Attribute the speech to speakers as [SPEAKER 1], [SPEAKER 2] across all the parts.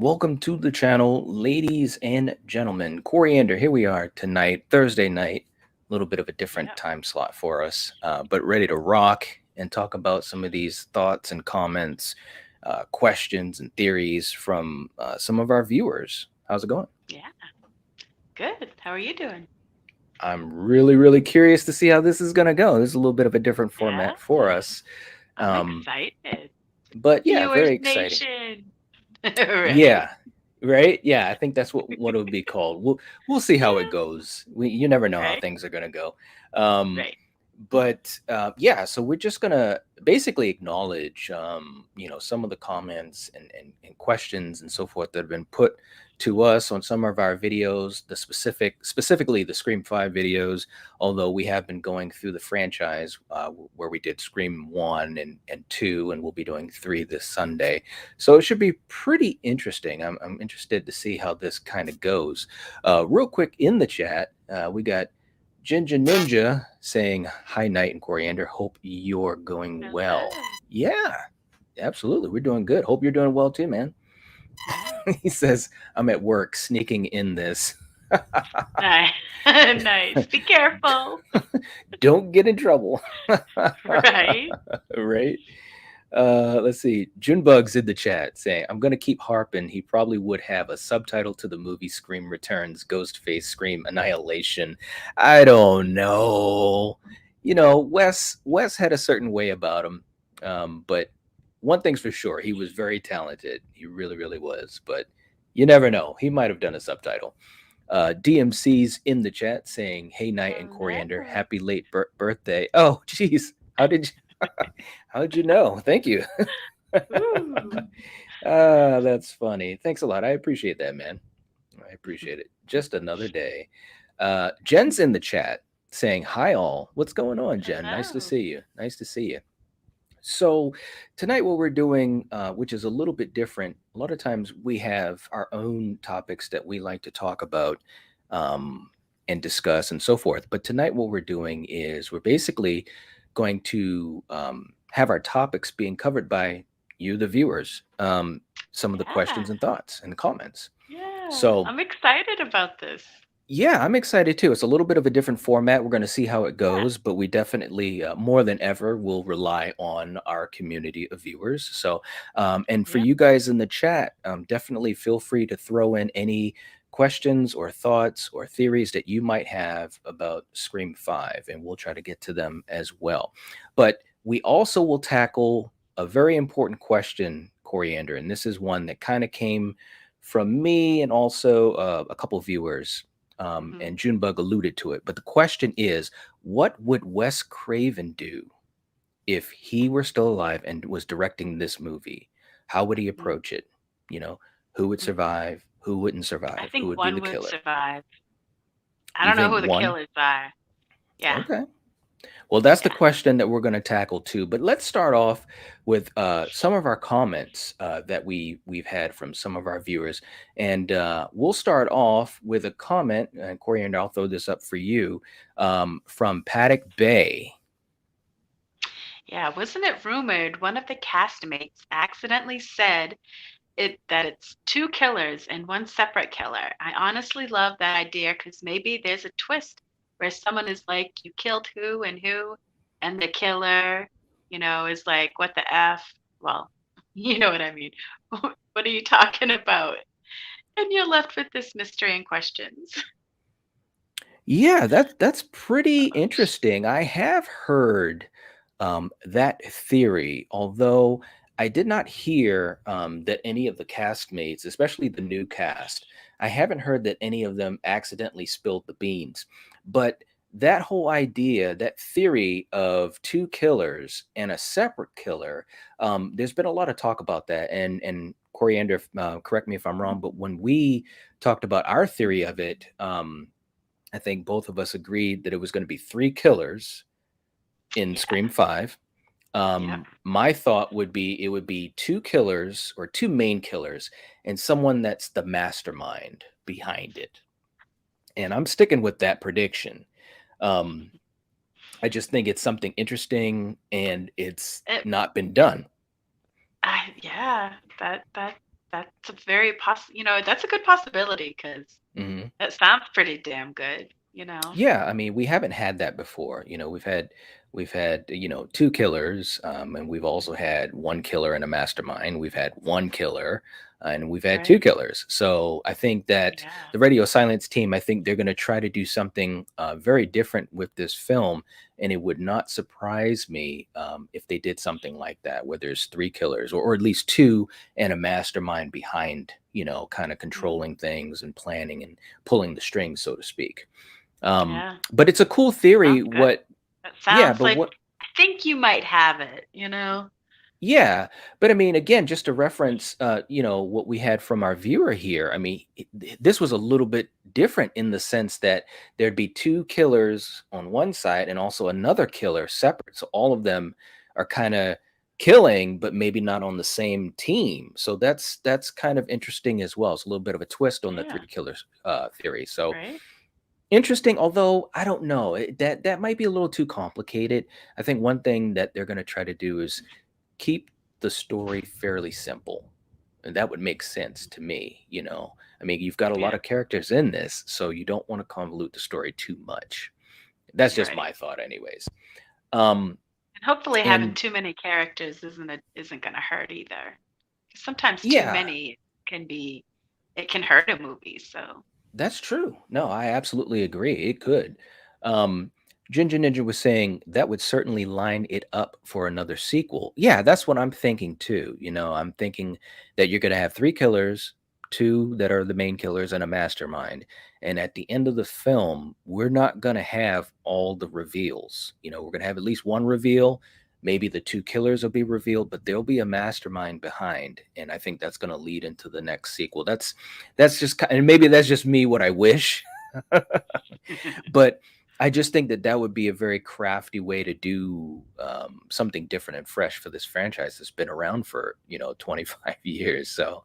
[SPEAKER 1] Welcome to the channel, ladies and gentlemen. Coriander, here we are tonight, Thursday night. A little bit of a different
[SPEAKER 2] Yep.
[SPEAKER 1] time slot for us, but ready to rock and talk about some of these thoughts and comments, questions and theories from some of our viewers. How's it going?
[SPEAKER 2] Yeah. Good. How are you doing?
[SPEAKER 1] I'm really curious to see how this is going to go. This is a little bit of a different
[SPEAKER 2] Yeah.
[SPEAKER 1] format for us.
[SPEAKER 2] I'm
[SPEAKER 1] Um,
[SPEAKER 2] excited.
[SPEAKER 1] but yeah,
[SPEAKER 2] Viewers
[SPEAKER 1] very exciting.
[SPEAKER 2] Nation. Right.
[SPEAKER 1] Yeah, right. Yeah, I think that's what it would be called. We'll see how it
[SPEAKER 2] Yeah.
[SPEAKER 1] goes. You never know how
[SPEAKER 2] Right.
[SPEAKER 1] things are gonna go. Um,
[SPEAKER 2] Right.
[SPEAKER 1] but yeah, so we're just gonna basically acknowledge some of the comments and questions and so forth that have been put to us on some of our videos, specifically the Scream 5 videos, although we have been going through the franchise where we did Scream 1 and 2, and we'll be doing 3 this Sunday. So it should be pretty interesting. I'm interested to see how this kind of goes. Real quick in the chat, we got Ginger Ninja saying, "Hi, Night and Coriander. Hope you're going well."
[SPEAKER 2] Hello.
[SPEAKER 1] Yeah, absolutely. We're doing good. Hope you're doing well too, man.
[SPEAKER 2] Yeah.
[SPEAKER 1] He says, "I'm at work sneaking in this."
[SPEAKER 2] Nice. Nice. Be careful.
[SPEAKER 1] Don't get in trouble.
[SPEAKER 2] Right.
[SPEAKER 1] Right? Let's see. Junebug's in the chat saying, "I'm gonna keep harping. He probably would have a subtitle to the movie Scream Returns, Ghostface Scream Annihilation." I don't know. Wes had a certain way about him. But one thing's for sure, he was very talented. He really was. But you never know. He might have done a subtitle. DMC's in the chat saying, "Hey, Night and Coriander,
[SPEAKER 2] Hello.
[SPEAKER 1] happy late birthday." Oh, geez. How did you how'd you know? Thank you.
[SPEAKER 2] Ooh.
[SPEAKER 1] That's funny. Thanks a lot. I appreciate that, man. I appreciate it. Just another day. Jen's in the chat saying, "Hi, all. What's going on, Jen? Nice to
[SPEAKER 2] Hello.
[SPEAKER 1] see you. Nice to see you." So, tonight, what we're doing, which is a little bit different, a lot of times we have our own topics that we like to talk about um, and discuss and so forth. But tonight, what we're doing is we're basically going to have our topics being covered by you, the viewers, some of the
[SPEAKER 2] Yeah.
[SPEAKER 1] questions and thoughts and comments.
[SPEAKER 2] Yeah.
[SPEAKER 1] So,
[SPEAKER 2] I'm excited about this.
[SPEAKER 1] yeah, I'm excited too. It's a little bit of a different format. We're going to see how it
[SPEAKER 2] Yeah.
[SPEAKER 1] goes, but we definitely, more than ever, will rely on our community of viewers. So, and for
[SPEAKER 2] Yep.
[SPEAKER 1] you guys in the chat, definitely feel free to throw in any questions or thoughts or theories that you might have about Scream 5, and we'll try to get to them as well. But we also will tackle a very important question, Coriander, and this is one that kind of came from me and also a couple viewers,
[SPEAKER 2] Hmm.
[SPEAKER 1] and Junebug alluded to it. But the question is, what would Wes Craven do if he were still alive and was directing this movie? How would he approach it? You know, who would
[SPEAKER 2] Hmm.
[SPEAKER 1] survive? Who wouldn't
[SPEAKER 2] I
[SPEAKER 1] survive? Who
[SPEAKER 2] think
[SPEAKER 1] would be
[SPEAKER 2] one
[SPEAKER 1] the
[SPEAKER 2] would
[SPEAKER 1] killer?
[SPEAKER 2] survive. I
[SPEAKER 1] You
[SPEAKER 2] don't know
[SPEAKER 1] think
[SPEAKER 2] who the
[SPEAKER 1] one?
[SPEAKER 2] killers are. Yeah.
[SPEAKER 1] Okay. Well, that's the
[SPEAKER 2] Yeah.
[SPEAKER 1] question that we're going to tackle too. But let's start off with some of our comments that we've had from some of our viewers, and we'll start off with a comment. And Corey, and I'll throw this up for you, from Paddock Bay.
[SPEAKER 2] Yeah, wasn't it rumored one of the castmates accidentally said that it's two killers and one separate killer? I honestly love that idea because maybe there's a twist where someone is like, "You killed who?" And the killer, is like, "What the F?" Well, you know what I mean. What are you talking about? And you're left with this mystery and questions.
[SPEAKER 1] Yeah, that's pretty interesting. I have heard that theory, although I did not hear that any of the castmates, especially the new cast, I haven't heard that any of them accidentally spilled the beans. But that whole idea, that theory of two killers and a separate killer, there's been a lot of talk about that. And Coriander, correct me if I'm wrong, but when we talked about our theory of it, I think both of us agreed that it was going to be three killers in
[SPEAKER 2] Yeah.
[SPEAKER 1] Scream 5.
[SPEAKER 2] Yep.
[SPEAKER 1] My thought would be it would be two killers or two main killers and someone that's the mastermind behind it. And I'm sticking with that prediction. Um, I just think it's something interesting and it's
[SPEAKER 2] It,
[SPEAKER 1] not been done.
[SPEAKER 2] yeah, that that's a very that's a good possibility because
[SPEAKER 1] Mhm.
[SPEAKER 2] that sounds pretty damn good, you know?
[SPEAKER 1] Yeah, I mean, we haven't had that before. We've had, two killers, and we've also had one killer and a mastermind. We've had one killer, and we've had two
[SPEAKER 2] Right?
[SPEAKER 1] killers. So I think that
[SPEAKER 2] Yeah.
[SPEAKER 1] the Radio Silence team, I think they're going to try to do something very different with this film, and it would not surprise me if they did something like that, where there's three killers, or at least two, and a mastermind behind, kind of
[SPEAKER 2] Mm,
[SPEAKER 1] controlling things and planning and pulling the strings, so to speak. Um,
[SPEAKER 2] yeah.
[SPEAKER 1] but it's a cool theory.
[SPEAKER 2] Sounds good.
[SPEAKER 1] What,
[SPEAKER 2] That
[SPEAKER 1] yeah,
[SPEAKER 2] sounds
[SPEAKER 1] but
[SPEAKER 2] like
[SPEAKER 1] what,
[SPEAKER 2] I think you might have it, you know?
[SPEAKER 1] yeah, but I mean, again, just to reference, what we had from our viewer here. I mean, this was a little bit different in the sense that there'd be two killers on one side and also another killer separate. So all of them are kind of killing, but maybe not on the same team. So that's kind of interesting as well. It's a little bit of a twist on the
[SPEAKER 2] Yeah,
[SPEAKER 1] three killers theory. So
[SPEAKER 2] right?
[SPEAKER 1] interesting, although I don't know, that might be a little too complicated. I think one thing that they're going to try to do is keep the story fairly simple, and that would make sense to me. I mean, you've got a lot
[SPEAKER 2] Yeah,
[SPEAKER 1] of characters in this, so you don't want to convolute the story too much. That's just
[SPEAKER 2] right.
[SPEAKER 1] my thought, anyways. Um,
[SPEAKER 2] And hopefully having
[SPEAKER 1] and
[SPEAKER 2] too many characters isn't gonna hurt either. 'Cause sometimes too
[SPEAKER 1] yeah,
[SPEAKER 2] many can be it can hurt a movie, so
[SPEAKER 1] that's true. No, I absolutely agree. It could. Um, Ginger Ninja was saying that would certainly line it up for another sequel. Yeah, that's what I'm thinking too. I'm thinking that you're going to have three killers, two that are the main killers, and a mastermind. And at the end of the film, we're not going to have all the reveals. We're going to have at least one reveal. Maybe the two killers will be revealed, but there'll be a mastermind behind. And I think that's going to lead into the next sequel. That's just and maybe that's just me what I wish, but I just think that that would be a very crafty way to do something different and fresh for this franchise that's been around for 25 years. So,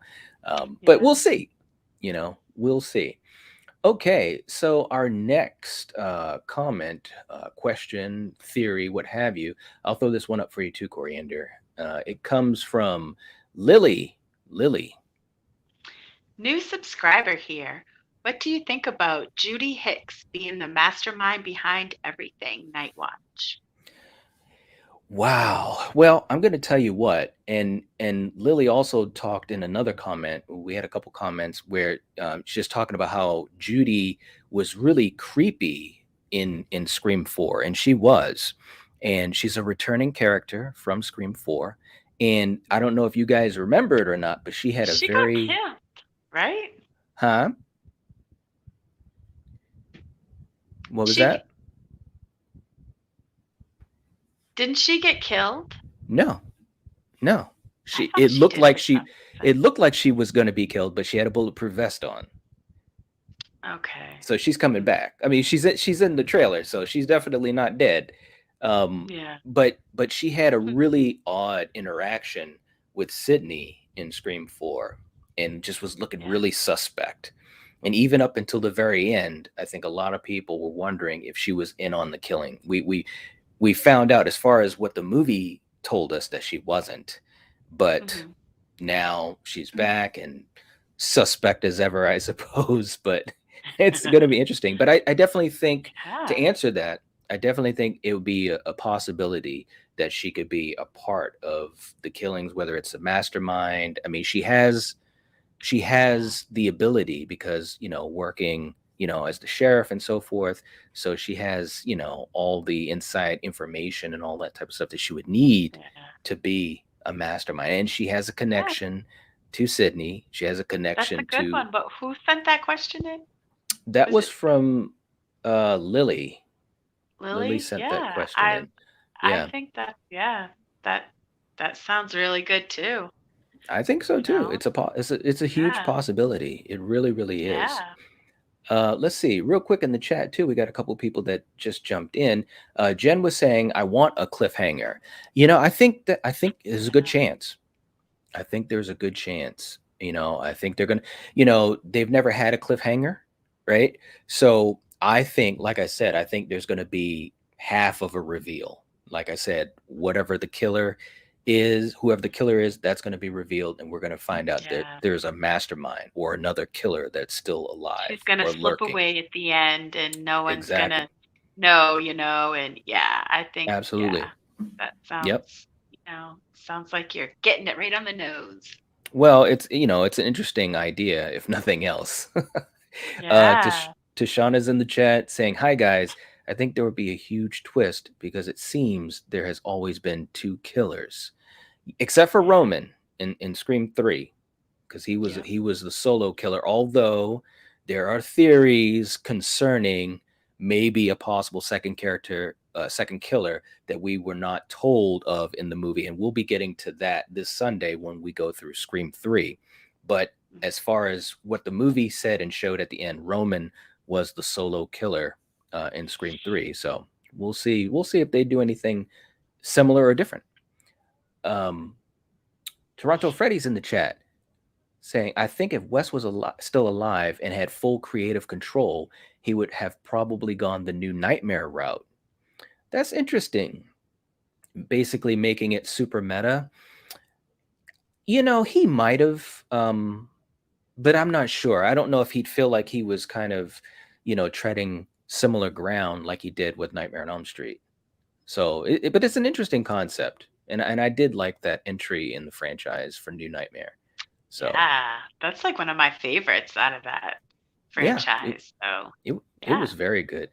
[SPEAKER 1] but we'll
[SPEAKER 2] yeah.
[SPEAKER 1] see. We'll see. Okay, so our next comment, question, theory, what have you. I'll throw this one up for you too, Coriander. It comes from Lily. Lily.
[SPEAKER 2] New subscriber here. What do you think about Judy Hicks being the mastermind behind everything Night Watch?
[SPEAKER 1] Wow. Well, I'm going to tell you what, and Lily also talked in another comment. We had a couple comments where she's talking about how Judy was really creepy in Scream 4, and she was, and she's a returning character from Scream 4. And I don't know if you guys remember it or not, but she had a
[SPEAKER 2] She got
[SPEAKER 1] very,
[SPEAKER 2] killed, right?
[SPEAKER 1] huh? What was
[SPEAKER 2] She
[SPEAKER 1] that?
[SPEAKER 2] didn't she get killed?
[SPEAKER 1] No, no.
[SPEAKER 2] I
[SPEAKER 1] She
[SPEAKER 2] thought
[SPEAKER 1] it
[SPEAKER 2] she
[SPEAKER 1] looked
[SPEAKER 2] did
[SPEAKER 1] like
[SPEAKER 2] for
[SPEAKER 1] she
[SPEAKER 2] some
[SPEAKER 1] it
[SPEAKER 2] reason.
[SPEAKER 1] looked like she was going to be killed, but she had a bulletproof vest on.
[SPEAKER 2] Okay.
[SPEAKER 1] So she's coming
[SPEAKER 2] Mm,
[SPEAKER 1] back. I mean, she's in the trailer, so she's definitely not dead.
[SPEAKER 2] yeah.
[SPEAKER 1] But she had a really odd interaction with Sidney in Scream 4, and just was looking
[SPEAKER 2] Yeah.
[SPEAKER 1] really suspect. And even up until the very end, I think a lot of people were wondering if she was in on the killing. We found out, as far as what the movie told us, that she wasn't, but
[SPEAKER 2] Hmm.
[SPEAKER 1] now she's back and suspect as ever, I suppose. But it's going to be interesting. But I definitely think, to
[SPEAKER 2] Yeah.
[SPEAKER 1] answer that, I definitely think it would be a possibility that she could be a part of the killings, whether it's a mastermind. I mean,
[SPEAKER 2] Yeah.
[SPEAKER 1] she has the ability, because working as the sheriff and so forth. So she has all the inside information and all that type of stuff that she would need
[SPEAKER 2] Yeah.
[SPEAKER 1] to be a mastermind. And she has a
[SPEAKER 2] Yeah.
[SPEAKER 1] connection to Sydney. She has a
[SPEAKER 2] That's a
[SPEAKER 1] connection
[SPEAKER 2] good
[SPEAKER 1] to,
[SPEAKER 2] one. But who sent that question in?
[SPEAKER 1] that
[SPEAKER 2] Was
[SPEAKER 1] was
[SPEAKER 2] it from
[SPEAKER 1] from Lily. Lily
[SPEAKER 2] Lily?
[SPEAKER 1] sent that
[SPEAKER 2] Yeah.
[SPEAKER 1] question
[SPEAKER 2] I
[SPEAKER 1] in.
[SPEAKER 2] I
[SPEAKER 1] Yeah,
[SPEAKER 2] think that yeah, that that sounds really good too,
[SPEAKER 1] I think so
[SPEAKER 2] you
[SPEAKER 1] too.
[SPEAKER 2] know?
[SPEAKER 1] It's a huge
[SPEAKER 2] Yeah.
[SPEAKER 1] possibility. It really, really is.
[SPEAKER 2] Yeah.
[SPEAKER 1] Let's see, real quick in the chat too. We got a couple people that just jumped in. Jen was saying, "I want a cliffhanger." I think there's a good
[SPEAKER 2] Yeah.
[SPEAKER 1] chance. I think there's a good chance. I think they're gonna. They've never had a cliffhanger, right? So I think, like I said, I think there's gonna be half of a reveal. Like I said, whatever the killer is whoever the killer is, that's going to be revealed, and we're going to find out that
[SPEAKER 2] Yeah.
[SPEAKER 1] there's a mastermind or another killer that's still
[SPEAKER 2] She's
[SPEAKER 1] alive
[SPEAKER 2] gonna
[SPEAKER 1] or
[SPEAKER 2] slip
[SPEAKER 1] lurking.
[SPEAKER 2] away at the end and no one's gonna
[SPEAKER 1] Exactly.
[SPEAKER 2] know, you know, and yeah, I think,
[SPEAKER 1] Absolutely.
[SPEAKER 2] yeah, that
[SPEAKER 1] Yep.
[SPEAKER 2] sounds, sounds like you're getting it right on the nose.
[SPEAKER 1] Well, it's an interesting idea, if nothing else.
[SPEAKER 2] Yeah.
[SPEAKER 1] Tashana's in the chat saying, "Hi guys, I think there would be a huge twist because it seems there has always been two killers, except for
[SPEAKER 2] Yeah.
[SPEAKER 1] Roman in Scream 3, because he was
[SPEAKER 2] Yep.
[SPEAKER 1] he was the solo killer. Although there are theories concerning maybe a possible second killer that we were not told of in the movie, and we'll be getting to that this Sunday when we go through Scream 3. But as far as what the movie said and showed at the end, Roman was the solo killer in Scream 3. So we'll see. We'll see if they do anything similar or different. Um, Toronto Freddy's in the chat saying, I think if Wes was still alive and had full creative control, he would have probably gone the new Nightmare route. That's interesting. Basically making it super meta. He might have, but I'm not sure. I don't know if he'd feel like he was kind of, treading similar ground like he did with Nightmare on Elm Street. So, but it's an interesting concept, and I did like that entry in the franchise for New Nightmare. So,
[SPEAKER 2] Yeah. That's like one of my favorites out of that
[SPEAKER 1] yeah, it
[SPEAKER 2] franchise. So,
[SPEAKER 1] it, it
[SPEAKER 2] yeah.
[SPEAKER 1] was very good.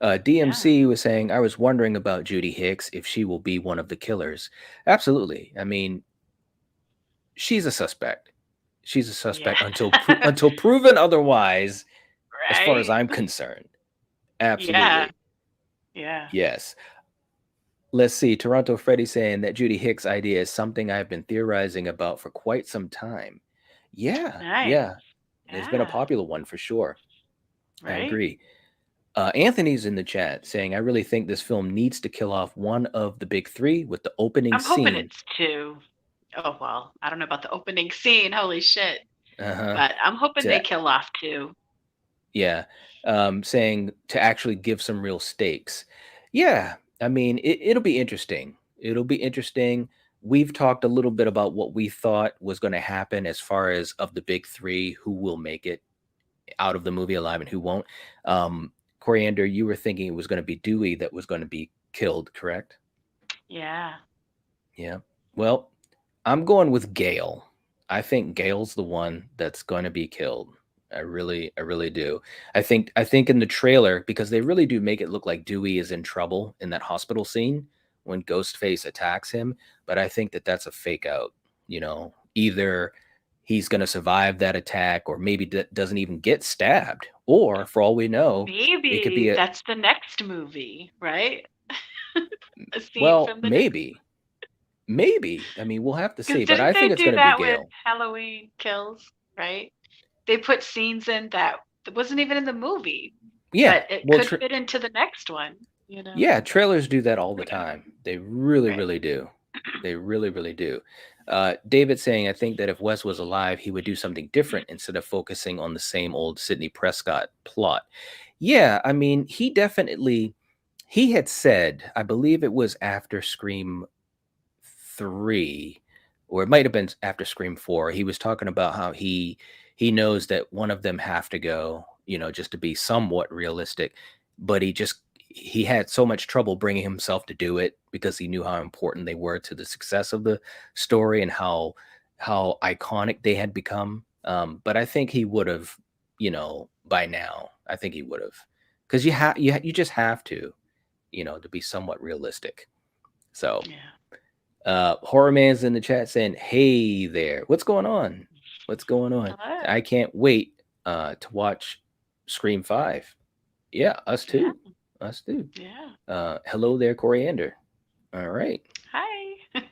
[SPEAKER 2] Yeah.
[SPEAKER 1] DMC was saying, I was wondering about Judy Hicks if she will be one of the killers. Absolutely. I mean, she's a suspect. She's a
[SPEAKER 2] Yeah.
[SPEAKER 1] suspect until proven otherwise, as far as
[SPEAKER 2] Right?
[SPEAKER 1] I'm concerned.
[SPEAKER 2] Yeah.
[SPEAKER 1] Absolutely.
[SPEAKER 2] Yeah.
[SPEAKER 1] Yes. Let's see. Toronto Freddy saying that Judy Hicks idea is something I've been theorizing about for quite some time. Yeah,
[SPEAKER 2] Nice.
[SPEAKER 1] yeah. It's been a
[SPEAKER 2] Yeah.
[SPEAKER 1] popular one for sure. I
[SPEAKER 2] Right?
[SPEAKER 1] agree. Anthony's in the chat saying, I really think this film needs to kill off one of the big three with the opening
[SPEAKER 2] I'm hoping
[SPEAKER 1] scene.
[SPEAKER 2] it's two. Oh, well, I don't know about the opening scene. Holy shit.
[SPEAKER 1] Uh-huh.
[SPEAKER 2] But I'm hoping they
[SPEAKER 1] To,
[SPEAKER 2] kill off two.
[SPEAKER 1] yeah. Saying to actually give some real stakes. Yeah. I mean, it'll be interesting. It'll be interesting. We've talked a little bit about what we thought was going to happen as far as of the big three, who will make it out of the movie alive and who won't. Coriander, you were thinking it was going to be Dewey that was going to be killed, correct?
[SPEAKER 2] Yeah.
[SPEAKER 1] Yeah. Well, I'm going with Gale. I think Gale's the one that's going to be killed. I really do. I think in the trailer, because they really do make it look like Dewey is in trouble in that hospital scene when Ghostface attacks him, but I think that that's a fake out. Either he's going to survive that attack or maybe doesn't even get stabbed, or for all we know, it could be
[SPEAKER 2] Maybe that's the next movie, right? A scene
[SPEAKER 1] well,
[SPEAKER 2] from the next.
[SPEAKER 1] maybe. I mean, we'll have to
[SPEAKER 2] Because
[SPEAKER 1] see, but
[SPEAKER 2] didn't
[SPEAKER 1] I
[SPEAKER 2] they
[SPEAKER 1] think it's
[SPEAKER 2] do
[SPEAKER 1] going to be
[SPEAKER 2] that with
[SPEAKER 1] Gale.
[SPEAKER 2] Halloween Kills, right? They put scenes in that wasn't even in the movie,
[SPEAKER 1] Yeah.
[SPEAKER 2] but it
[SPEAKER 1] Well,
[SPEAKER 2] could fit into the next one, you know?
[SPEAKER 1] yeah, trailers do that all the
[SPEAKER 2] Yeah.
[SPEAKER 1] time. They really,
[SPEAKER 2] Right.
[SPEAKER 1] really do. They really, really do. David saying, I think that if Wes was alive, he would do something different instead of focusing on the same old Sidney Prescott plot. Yeah, I mean, he had said, I believe it was after Scream 3, or it might have been after Scream 4. He was talking about how he knows that one of them have to go, just to be somewhat realistic, but he had so much trouble bringing himself to do it because he knew how important they were to the success of the story and how iconic they had become. But I think he would have, by now. I think he would have, because you just have to be somewhat realistic. So
[SPEAKER 2] Yeah.
[SPEAKER 1] Horror Man's in the chat saying, "Hey there, what's going on? What's going on?
[SPEAKER 2] Hello.
[SPEAKER 1] I can't wait to watch Scream 5." Yeah, us
[SPEAKER 2] Yeah.
[SPEAKER 1] too. Us too.
[SPEAKER 2] Yeah.
[SPEAKER 1] Hello there, Coriander. All right.
[SPEAKER 2] Hi.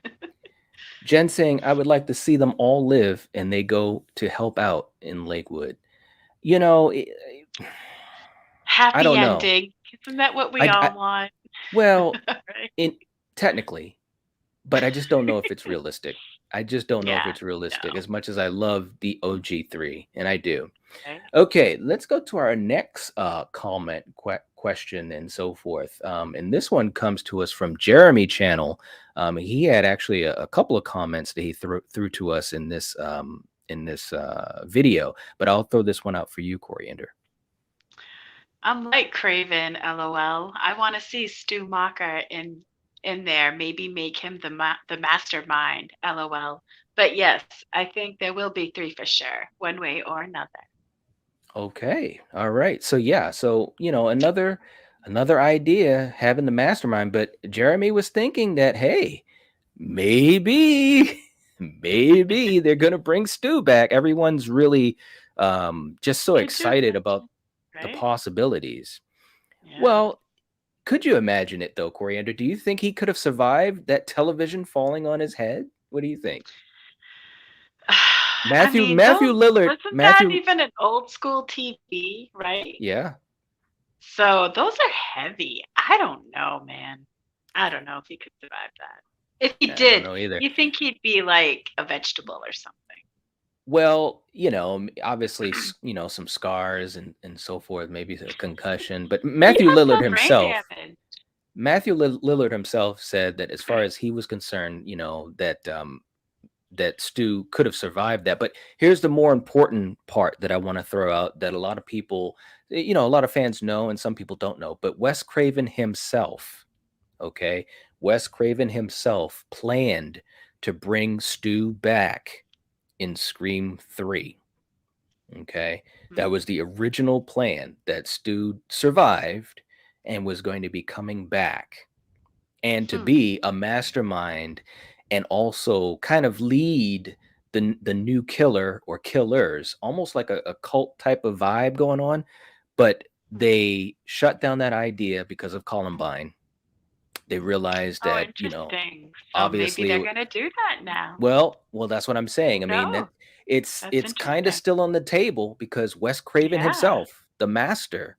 [SPEAKER 1] Jen saying, "I would like to see them all live and they go to help out in Lakewood." You know, I I
[SPEAKER 2] Happy
[SPEAKER 1] don't know.
[SPEAKER 2] ending. Isn't that what we
[SPEAKER 1] I
[SPEAKER 2] all want?
[SPEAKER 1] well,
[SPEAKER 2] Right?
[SPEAKER 1] in technically, but I just don't know if it's realistic. I just don't know if
[SPEAKER 2] Yeah.
[SPEAKER 1] it's realistic
[SPEAKER 2] No.
[SPEAKER 1] as much as I love the OG3, and I do.
[SPEAKER 2] Right?
[SPEAKER 1] Okay, let's go to our next comment question and so forth. And this one comes to us from Jeremy Channel. He had actually a couple of comments that he threw to us in this video, but I'll throw this one out for you, Coriander.
[SPEAKER 2] I'm like Craven, LOL. I want to see Stu Macher in there. Maybe make him the mastermind, LOL. But yes, I think there will be three for sure, one way or another.
[SPEAKER 1] Okay. All right. So yeah, so another idea having the mastermind, but Jeremy was thinking that hey, maybe maybe they're going to bring Stu back. Everyone's really just so
[SPEAKER 2] Could you
[SPEAKER 1] excited about
[SPEAKER 2] imagine?
[SPEAKER 1] the
[SPEAKER 2] Right?
[SPEAKER 1] possibilities.
[SPEAKER 2] Yeah.
[SPEAKER 1] Well, could you imagine it though, Coriander? Do you think he could have survived that television falling on his head? What do you think?
[SPEAKER 2] I
[SPEAKER 1] Matthew
[SPEAKER 2] mean,
[SPEAKER 1] Matthew
[SPEAKER 2] those
[SPEAKER 1] Lillard,
[SPEAKER 2] wasn't that
[SPEAKER 1] Matthew
[SPEAKER 2] even an old school TV, right?
[SPEAKER 1] yeah.
[SPEAKER 2] So those are heavy. I don't know, man. I don't know if he could survive that. If he
[SPEAKER 1] I don't
[SPEAKER 2] did,
[SPEAKER 1] know either.
[SPEAKER 2] you think he'd be like a vegetable or something?
[SPEAKER 1] Well, obviously, some scars and so forth, maybe a concussion. But
[SPEAKER 2] He has some brain damage.
[SPEAKER 1] Lillard himself said that as far
[SPEAKER 2] Right.
[SPEAKER 1] as he was concerned, that Stu could have survived that. But here's the more important part that I want to throw out that a lot of people, a lot of fans know and some people don't know. But Wes Craven himself, okay, Wes Craven himself planned to bring Stu back in Scream 3. Okay. That was the original plan that Stu survived and was going to be coming back and to
[SPEAKER 2] Hmm.
[SPEAKER 1] be a mastermind and also kind of lead the new killer or killers, almost like a cult type of vibe going on. But they shut down that idea because of Columbine. They realized
[SPEAKER 2] Oh,
[SPEAKER 1] that,
[SPEAKER 2] interesting. So maybe they're
[SPEAKER 1] obviously.
[SPEAKER 2] gonna do that now.
[SPEAKER 1] Well, that's what I'm saying. I mean, that
[SPEAKER 2] No,
[SPEAKER 1] it's
[SPEAKER 2] that's
[SPEAKER 1] it's kind of
[SPEAKER 2] interesting.
[SPEAKER 1] still on the table because Wes Craven
[SPEAKER 2] Yeah.
[SPEAKER 1] himself, the master,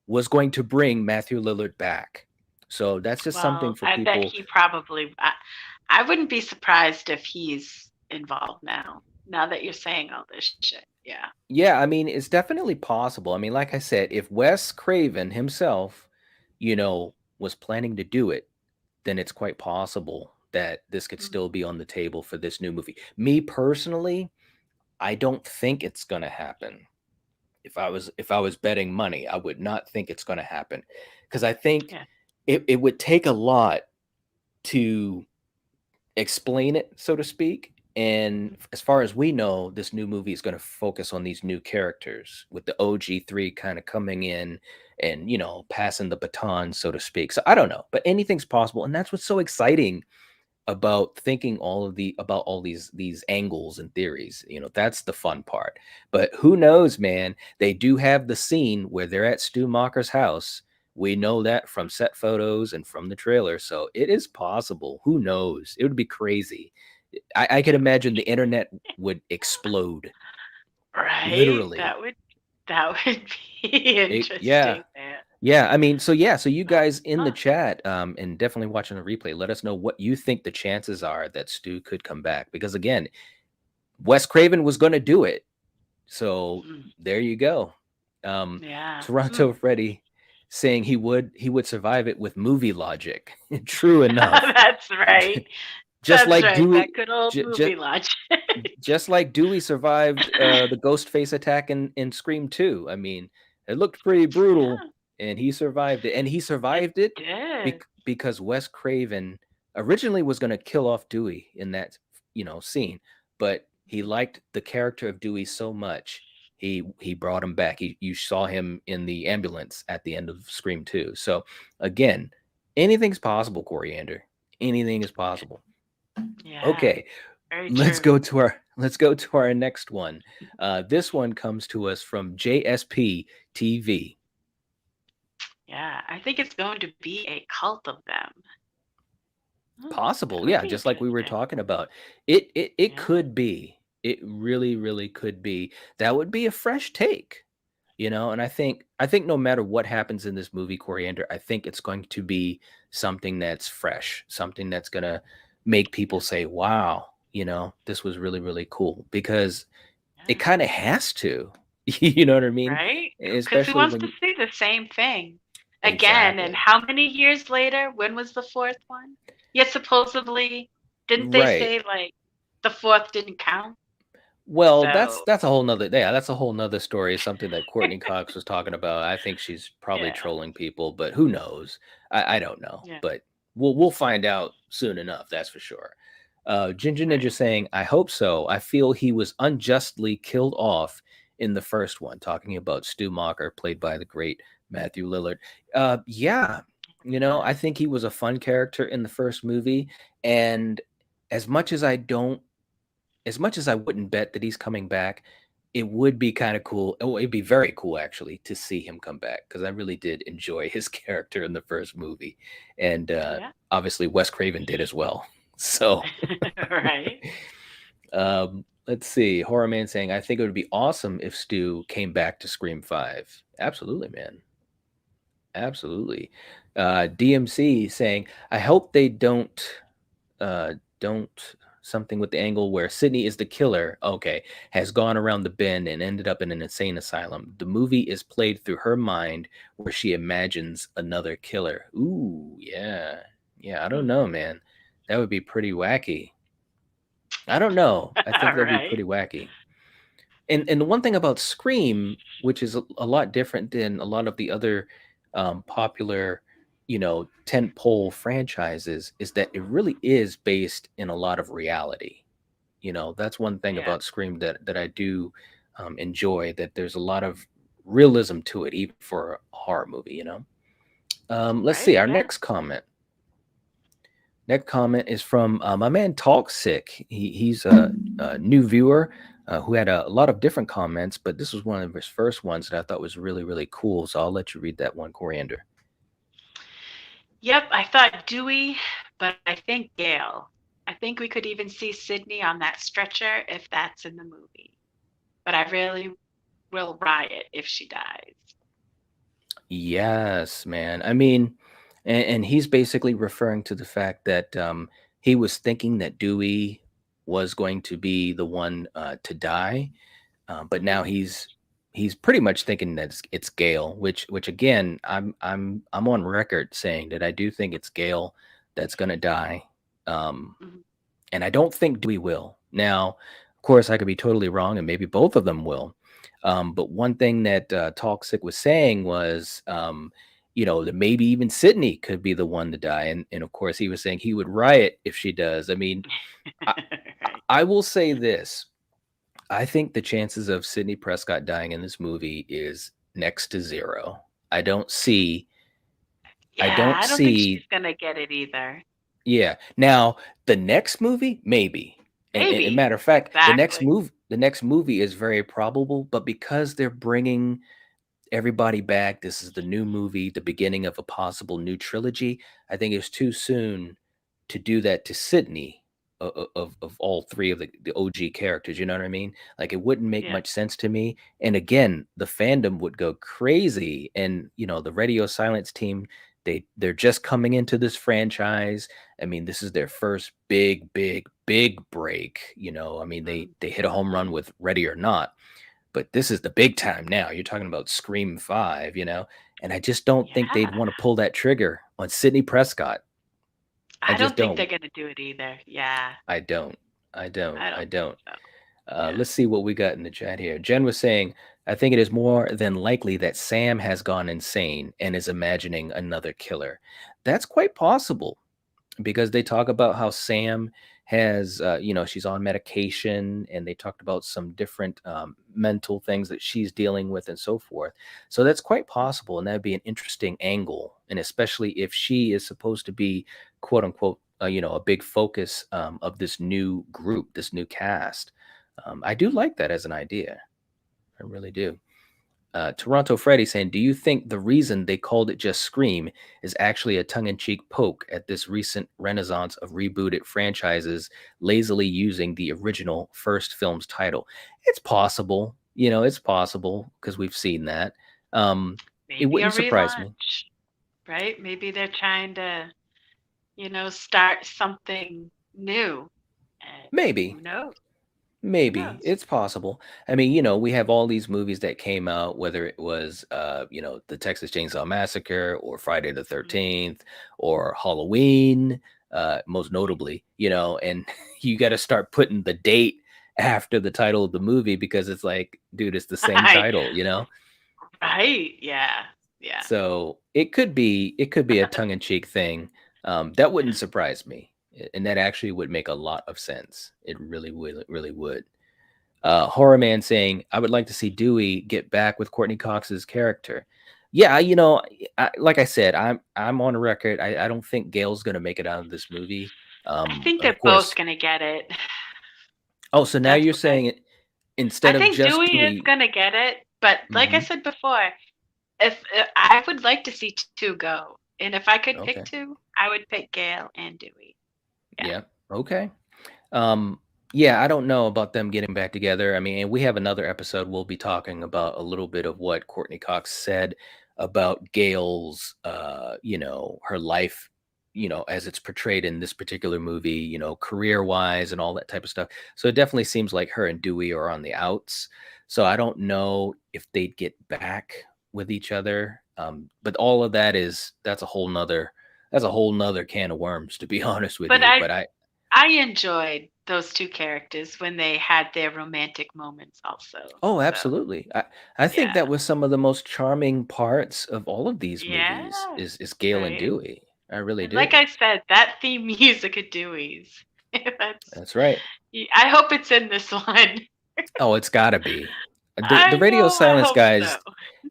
[SPEAKER 1] was going to bring Matthew Lillard back. So that's just something
[SPEAKER 2] Well,
[SPEAKER 1] for
[SPEAKER 2] I bet
[SPEAKER 1] people.
[SPEAKER 2] he probably. I wouldn't be surprised if he's involved now. Now that you're saying all this shit. Yeah.
[SPEAKER 1] Yeah, I mean, it's definitely possible. I mean, like I said, if Wes Craven himself, was planning to do it, then it's quite possible that this could
[SPEAKER 2] Mm.
[SPEAKER 1] still be on the table for this new movie. Me personally, I don't think it's going to happen. If I was betting money, I would not think it's going to happen because I think
[SPEAKER 2] Yeah.
[SPEAKER 1] it would take a lot to explain it, so to speak. And as far as we know, this new movie is going to focus on these new characters with the OG3 kind of coming in and, passing the baton, so to speak. So I don't know, but anything's possible. And that's what's so exciting about thinking about all these angles and theories. That's the fun part. But who knows, man? They do have the scene where they're at Stu Macher's house. We know that from set photos and from the trailer, so it is possible. Who knows? It would be crazy. I could imagine the internet would explode,
[SPEAKER 2] Right?
[SPEAKER 1] literally.
[SPEAKER 2] That would be
[SPEAKER 1] Yeah.
[SPEAKER 2] interesting, man.
[SPEAKER 1] Yeah, I mean, so yeah, so you
[SPEAKER 2] Huh.
[SPEAKER 1] guys in the
[SPEAKER 2] Huh.
[SPEAKER 1] chat, and definitely watching the replay, let us know what you think the chances are that Stu could come back. Because again, Wes Craven was going to do it, so
[SPEAKER 2] Mm.
[SPEAKER 1] there you go.
[SPEAKER 2] Yeah.
[SPEAKER 1] Toronto
[SPEAKER 2] Mm.
[SPEAKER 1] Freddy saying he would survive it with movie logic. True enough.
[SPEAKER 2] That's right.
[SPEAKER 1] just
[SPEAKER 2] That's
[SPEAKER 1] like
[SPEAKER 2] right. That
[SPEAKER 1] Dewey,
[SPEAKER 2] good old
[SPEAKER 1] just
[SPEAKER 2] movie logic.
[SPEAKER 1] just like Dewey survived the ghost face attack in Scream 2. I mean, it looked pretty brutal,
[SPEAKER 2] Yeah,
[SPEAKER 1] and he survived it. And he
[SPEAKER 2] it
[SPEAKER 1] survived it
[SPEAKER 2] did.
[SPEAKER 1] because Wes Craven originally was going to kill off Dewey in that scene, but he liked the character of Dewey so much he brought him back. You saw him in the ambulance at the end of Scream 2. So again, anything's possible, Coriander. Anything is possible.
[SPEAKER 2] Yeah,
[SPEAKER 1] Okay,
[SPEAKER 2] very
[SPEAKER 1] let's
[SPEAKER 2] true.
[SPEAKER 1] go to our next one. This one comes to us from JSP TV.
[SPEAKER 2] Yeah, I think it's going to be a cult of them. Hmm, that
[SPEAKER 1] Possible,
[SPEAKER 2] would
[SPEAKER 1] yeah,
[SPEAKER 2] be
[SPEAKER 1] just like we were
[SPEAKER 2] interesting.
[SPEAKER 1] talking about. It
[SPEAKER 2] Yeah.
[SPEAKER 1] could be. It really, really could be. That would be a fresh take, and I think no matter what happens in this movie, Coriander, I think it's going to be something that's fresh, something that's gonna make people say, wow, this was really, really cool because it
[SPEAKER 2] Yeah.
[SPEAKER 1] kind of has to. You know what I mean?
[SPEAKER 2] Right? Because who
[SPEAKER 1] Especially
[SPEAKER 2] wants
[SPEAKER 1] when
[SPEAKER 2] to
[SPEAKER 1] you
[SPEAKER 2] see the same thing again? And
[SPEAKER 1] exactly.
[SPEAKER 2] how many years later? When was the fourth one? Yet supposedly, didn't they
[SPEAKER 1] Right.
[SPEAKER 2] say like the fourth didn't count?
[SPEAKER 1] Well, that's
[SPEAKER 2] So
[SPEAKER 1] that's a whole nother yeah, that's a whole nother story. Something that Courtney Cox was talking about. I think she's probably
[SPEAKER 2] yeah,
[SPEAKER 1] trolling people, but who knows? I don't know,
[SPEAKER 2] yeah,
[SPEAKER 1] but we'll find out soon enough. That's for sure. Ginger Ninja
[SPEAKER 2] right.
[SPEAKER 1] saying, "I hope so. I feel he was unjustly killed off in the first one." Talking about Stu Macher, played by the great Matthew Lillard. Yeah, I
[SPEAKER 2] Yeah,
[SPEAKER 1] think he was a fun character in the first movie, and as much as I don't as much as I wouldn't bet that he's coming back, it would be kind of cool. Oh, it'd be very cool actually to see him come back because I really did enjoy his character in the first movie, and
[SPEAKER 2] yeah,
[SPEAKER 1] obviously Wes Craven did as well. So,
[SPEAKER 2] right.
[SPEAKER 1] let's see. Horror Man saying, "I think it would be awesome if Stu came back to Scream 5." Absolutely, man. Absolutely. DMC saying, "I hope they don't something with the angle where Sidney is the killer, okay, has gone around the bend and ended up in an insane asylum. The movie is played through her mind where she imagines another killer." Ooh, yeah. Yeah, I don't
[SPEAKER 2] Hmm.
[SPEAKER 1] know, man. That would be pretty wacky. I don't know. I think
[SPEAKER 2] All
[SPEAKER 1] that'd be
[SPEAKER 2] right.
[SPEAKER 1] pretty wacky. And the one thing about Scream, which is a lot different than a lot of the other popular, tentpole franchises, is that it really is based in a lot of reality. That's one thing
[SPEAKER 2] Yeah,
[SPEAKER 1] about Scream that I do enjoy. That there's a lot of realism to it, even for a horror movie. Let's see
[SPEAKER 2] right.
[SPEAKER 1] our
[SPEAKER 2] Yeah.
[SPEAKER 1] next comment. Next comment is from my man Talk Sick. He's a new viewer who had a lot of different comments, but this was one of his first ones that I thought was really, really cool. So I'll let you read that one, Coriander.
[SPEAKER 2] Yep, I thought Dewey, but I think Gale. I think we could even see Sidney on that stretcher if that's in the movie. But I really will riot if she dies.
[SPEAKER 1] Yes, man. I mean, and he's basically referring to the fact that he was thinking that Dewey was going to be the one to die, but now
[SPEAKER 2] Hmm.
[SPEAKER 1] he's pretty much thinking that it's Gale, which again I'm on record saying that I do think it's Gale that's gonna die, um,
[SPEAKER 2] Hmm.
[SPEAKER 1] and I don't think Dewey will. Now, of course, I could be totally wrong, and maybe both of them will. But one thing that Toxic was saying was, that maybe even Sidney could be the one to die, and of course he was saying he would riot if she does. I mean, I,
[SPEAKER 2] Right.
[SPEAKER 1] I will say this. I think the chances of Sidney Prescott dying in this movie is next to zero. I don't see I
[SPEAKER 2] Yeah,
[SPEAKER 1] don't
[SPEAKER 2] I don't think
[SPEAKER 1] see
[SPEAKER 2] she's gonna get it either.
[SPEAKER 1] yeah. Now, the next movie maybe. And
[SPEAKER 2] Maybe.
[SPEAKER 1] matter of fact,
[SPEAKER 2] Exactly.
[SPEAKER 1] the next movie is very probable, but because they're bringing everybody back, this is the new movie, the beginning of a possible new trilogy. I think it's too soon to do that to Sydney of all three of the OG characters. You know what I mean? Like it wouldn't make
[SPEAKER 2] Yeah.
[SPEAKER 1] much sense to me. And again, the fandom would go crazy. And the Radio Silence team, they're just coming into this franchise. I mean, this is their first big, big, big break. I mean, they hit a home run
[SPEAKER 2] Mm-hmm.
[SPEAKER 1] with Ready or Not, but this is the big time now. You're talking about Scream 5. And I just don't think they'd
[SPEAKER 2] Yeah.
[SPEAKER 1] want to pull that trigger on Sidney Prescott. I
[SPEAKER 2] I
[SPEAKER 1] just
[SPEAKER 2] don't think
[SPEAKER 1] don't.
[SPEAKER 2] they're gonna do it either. Yeah.
[SPEAKER 1] I don't. I don't.
[SPEAKER 2] I
[SPEAKER 1] I
[SPEAKER 2] don't think
[SPEAKER 1] don't.
[SPEAKER 2] so. Yeah.
[SPEAKER 1] Let's see what we got in the chat here. Jen was saying, I think it is more than likely that Sam has gone insane and is imagining another killer. That's quite possible because they talk about how Sam has, she's on medication and they talked about some different mental things that she's dealing with and so forth. So that's quite possible. And that'd be an interesting angle. And especially if she is supposed to be, quote unquote, a big focus of this new group, this new cast. I do like that as an idea. I really do. Toronto Freddy saying, "Do you think the reason they called it just Scream is actually a tongue-in-cheek poke at this recent renaissance of rebooted franchises lazily using the original first film's title?" It's possible, it's possible because we've seen that. It
[SPEAKER 2] Maybe a
[SPEAKER 1] wouldn't surprise me.
[SPEAKER 2] relaunch, right? Maybe they're trying to, start something new And
[SPEAKER 1] Maybe.
[SPEAKER 2] who knows? Who
[SPEAKER 1] Maybe
[SPEAKER 2] knows?
[SPEAKER 1] it's possible. I mean, we have all these movies that came out, whether it was, the Texas Chainsaw Massacre or Friday the
[SPEAKER 2] Mhm.
[SPEAKER 1] 13th or Halloween, most notably, and you got to start putting the date after the title of the movie because it's like, dude, it's the same
[SPEAKER 2] Right.
[SPEAKER 1] title.
[SPEAKER 2] Right. Yeah. Yeah.
[SPEAKER 1] So it could be a tongue in cheek thing. That wouldn't surprise me, and that actually would make a lot of sense. It really would. Horror Man saying, I would like to see Dewey get back with Courtney Cox's character. Yeah, like I said, I'm on record. I don't think Gale's gonna make it out of this movie.
[SPEAKER 2] I think
[SPEAKER 1] Of
[SPEAKER 2] they're both
[SPEAKER 1] course.
[SPEAKER 2] gonna get it.
[SPEAKER 1] Oh, so now
[SPEAKER 2] That's
[SPEAKER 1] you're
[SPEAKER 2] what I
[SPEAKER 1] saying
[SPEAKER 2] I
[SPEAKER 1] instead of
[SPEAKER 2] think
[SPEAKER 1] just
[SPEAKER 2] Dewey is
[SPEAKER 1] Dewey.
[SPEAKER 2] gonna get it, but like I
[SPEAKER 1] Hmm.
[SPEAKER 2] said before, if I would like to see two go, and if I could pick
[SPEAKER 1] Okay.
[SPEAKER 2] two, I would pick Gale and Dewey. Yeah.
[SPEAKER 1] Yeah. Okay. Um, yeah, I don't know about them getting back together. I mean, and we have another episode we'll be talking about a little bit of what Courtney Cox said about Gail's, her life, as it's portrayed in this particular movie, career wise and all that type of stuff. So it definitely seems like her and Dewey are on the outs. So I don't know if they'd get back with each other. But all of that's a whole nother can of worms, to be honest with
[SPEAKER 2] But
[SPEAKER 1] you.
[SPEAKER 2] I
[SPEAKER 1] But
[SPEAKER 2] I enjoyed those two characters when they had their romantic moments also.
[SPEAKER 1] Oh,
[SPEAKER 2] So,
[SPEAKER 1] absolutely. I think
[SPEAKER 2] yeah.
[SPEAKER 1] that was some of the most charming parts of all of these
[SPEAKER 2] Yeah,
[SPEAKER 1] movies is Gale and
[SPEAKER 2] right?
[SPEAKER 1] Dewey. I really
[SPEAKER 2] And like
[SPEAKER 1] do.
[SPEAKER 2] I said, that theme music of Dewey's, that's
[SPEAKER 1] That's right.
[SPEAKER 2] I hope it's in this one.
[SPEAKER 1] Oh, it's got to be. The
[SPEAKER 2] I
[SPEAKER 1] Radio
[SPEAKER 2] know, I
[SPEAKER 1] Silence
[SPEAKER 2] hope so.
[SPEAKER 1] guys,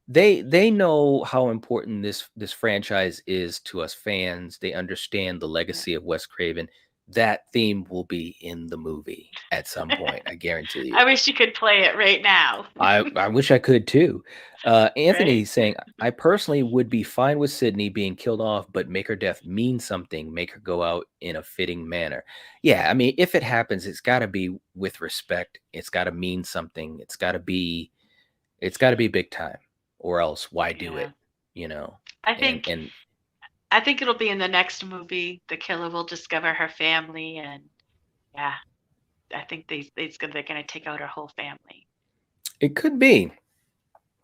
[SPEAKER 1] they know how important this franchise is to us fans. They understand the
[SPEAKER 2] Yeah.
[SPEAKER 1] legacy of Wes Craven. That theme will be in the movie at some point. I guarantee you.
[SPEAKER 2] I wish you could play it right now.
[SPEAKER 1] I wish I could too.
[SPEAKER 2] Right?
[SPEAKER 1] Anthony saying, I personally would be fine with Sidney being killed off, but make her death mean something, make her go out in a fitting manner. Yeah, I mean, if it happens, it's got to be with respect. It's got to mean something. It's got to be big time, or else why do
[SPEAKER 2] Yeah.
[SPEAKER 1] it? You know.
[SPEAKER 2] I
[SPEAKER 1] And
[SPEAKER 2] think
[SPEAKER 1] and
[SPEAKER 2] I think it'll be in the next movie. The killer will discover her family, and yeah, I think they're gonna take out her whole family.
[SPEAKER 1] it could be.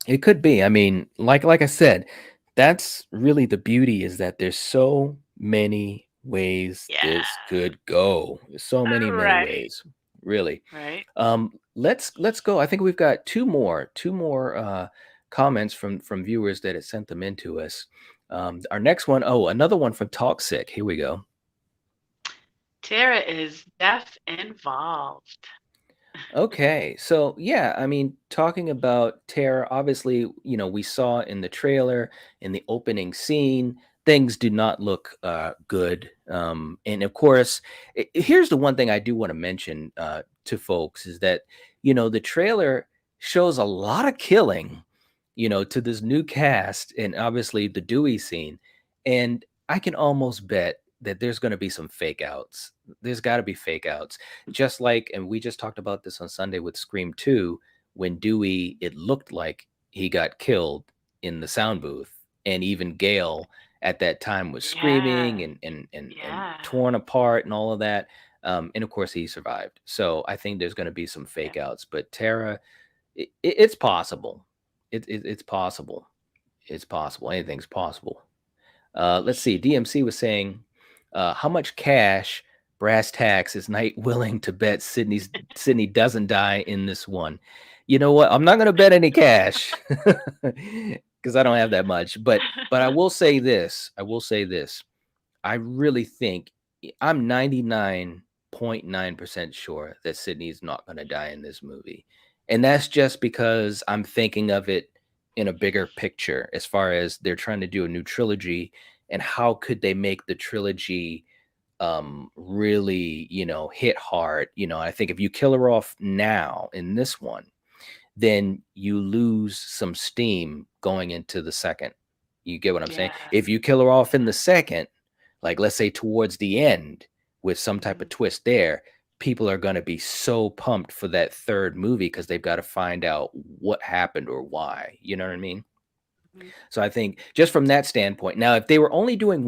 [SPEAKER 1] It could be. I mean, like I said, that's really the beauty is that there's so many ways
[SPEAKER 2] Yeah.
[SPEAKER 1] this could go. There's so many
[SPEAKER 2] Right.
[SPEAKER 1] ways, really.
[SPEAKER 2] Right.
[SPEAKER 1] Let's go. I think we've got two more comments from viewers that had sent them into us. Our next one, oh, another one from Talksick. Here we go.
[SPEAKER 2] Tara is deaf involved.
[SPEAKER 1] Okay, so yeah, I mean, talking about Tara, obviously, we saw in the trailer, in the opening scene, things do not look good. And of course, here's the one thing I do want to mention to folks is that, the trailer shows a lot of killing, to this new cast and obviously the Dewey scene. And I can almost bet that there's going to be some fake outs. There's got to be fake outs just like, and we just talked about this on Sunday with Scream 2, when Dewey, it looked like he got killed in the sound booth. And even Gale at that time was screaming
[SPEAKER 2] Yeah.
[SPEAKER 1] and
[SPEAKER 2] Yeah.
[SPEAKER 1] torn apart and all of that. And of course, he survived. So I think there's going to be some
[SPEAKER 2] Yeah.
[SPEAKER 1] fake outs. But Tara, it's possible. It's possible. It's possible. Anything's possible. Let's see. DMC was saying, how much cash brass tacks is Knight willing to bet Sydney doesn't die in this one? You know what? I'm not going to bet any cash because I don't have that much. But I will say this. I will say this. I really think I'm 99.9% sure that Sydney's not going to die in this movie. And that's just because I'm thinking of it in a bigger picture as far as they're trying to do a new trilogy and how could they make the trilogy really, hit hard. I think if you kill her off now in this one, then you lose some steam going into the second. You get what I'm saying?
[SPEAKER 2] Yeah.
[SPEAKER 1] If you kill her off in the second, like let's say towards the end with some type of
[SPEAKER 2] Mhm.
[SPEAKER 1] twist there, people are going to be so pumped for that third movie because they've got to find out what happened or why. You know what I mean?
[SPEAKER 2] Mhm.
[SPEAKER 1] So I think just from that standpoint, now if they were only doing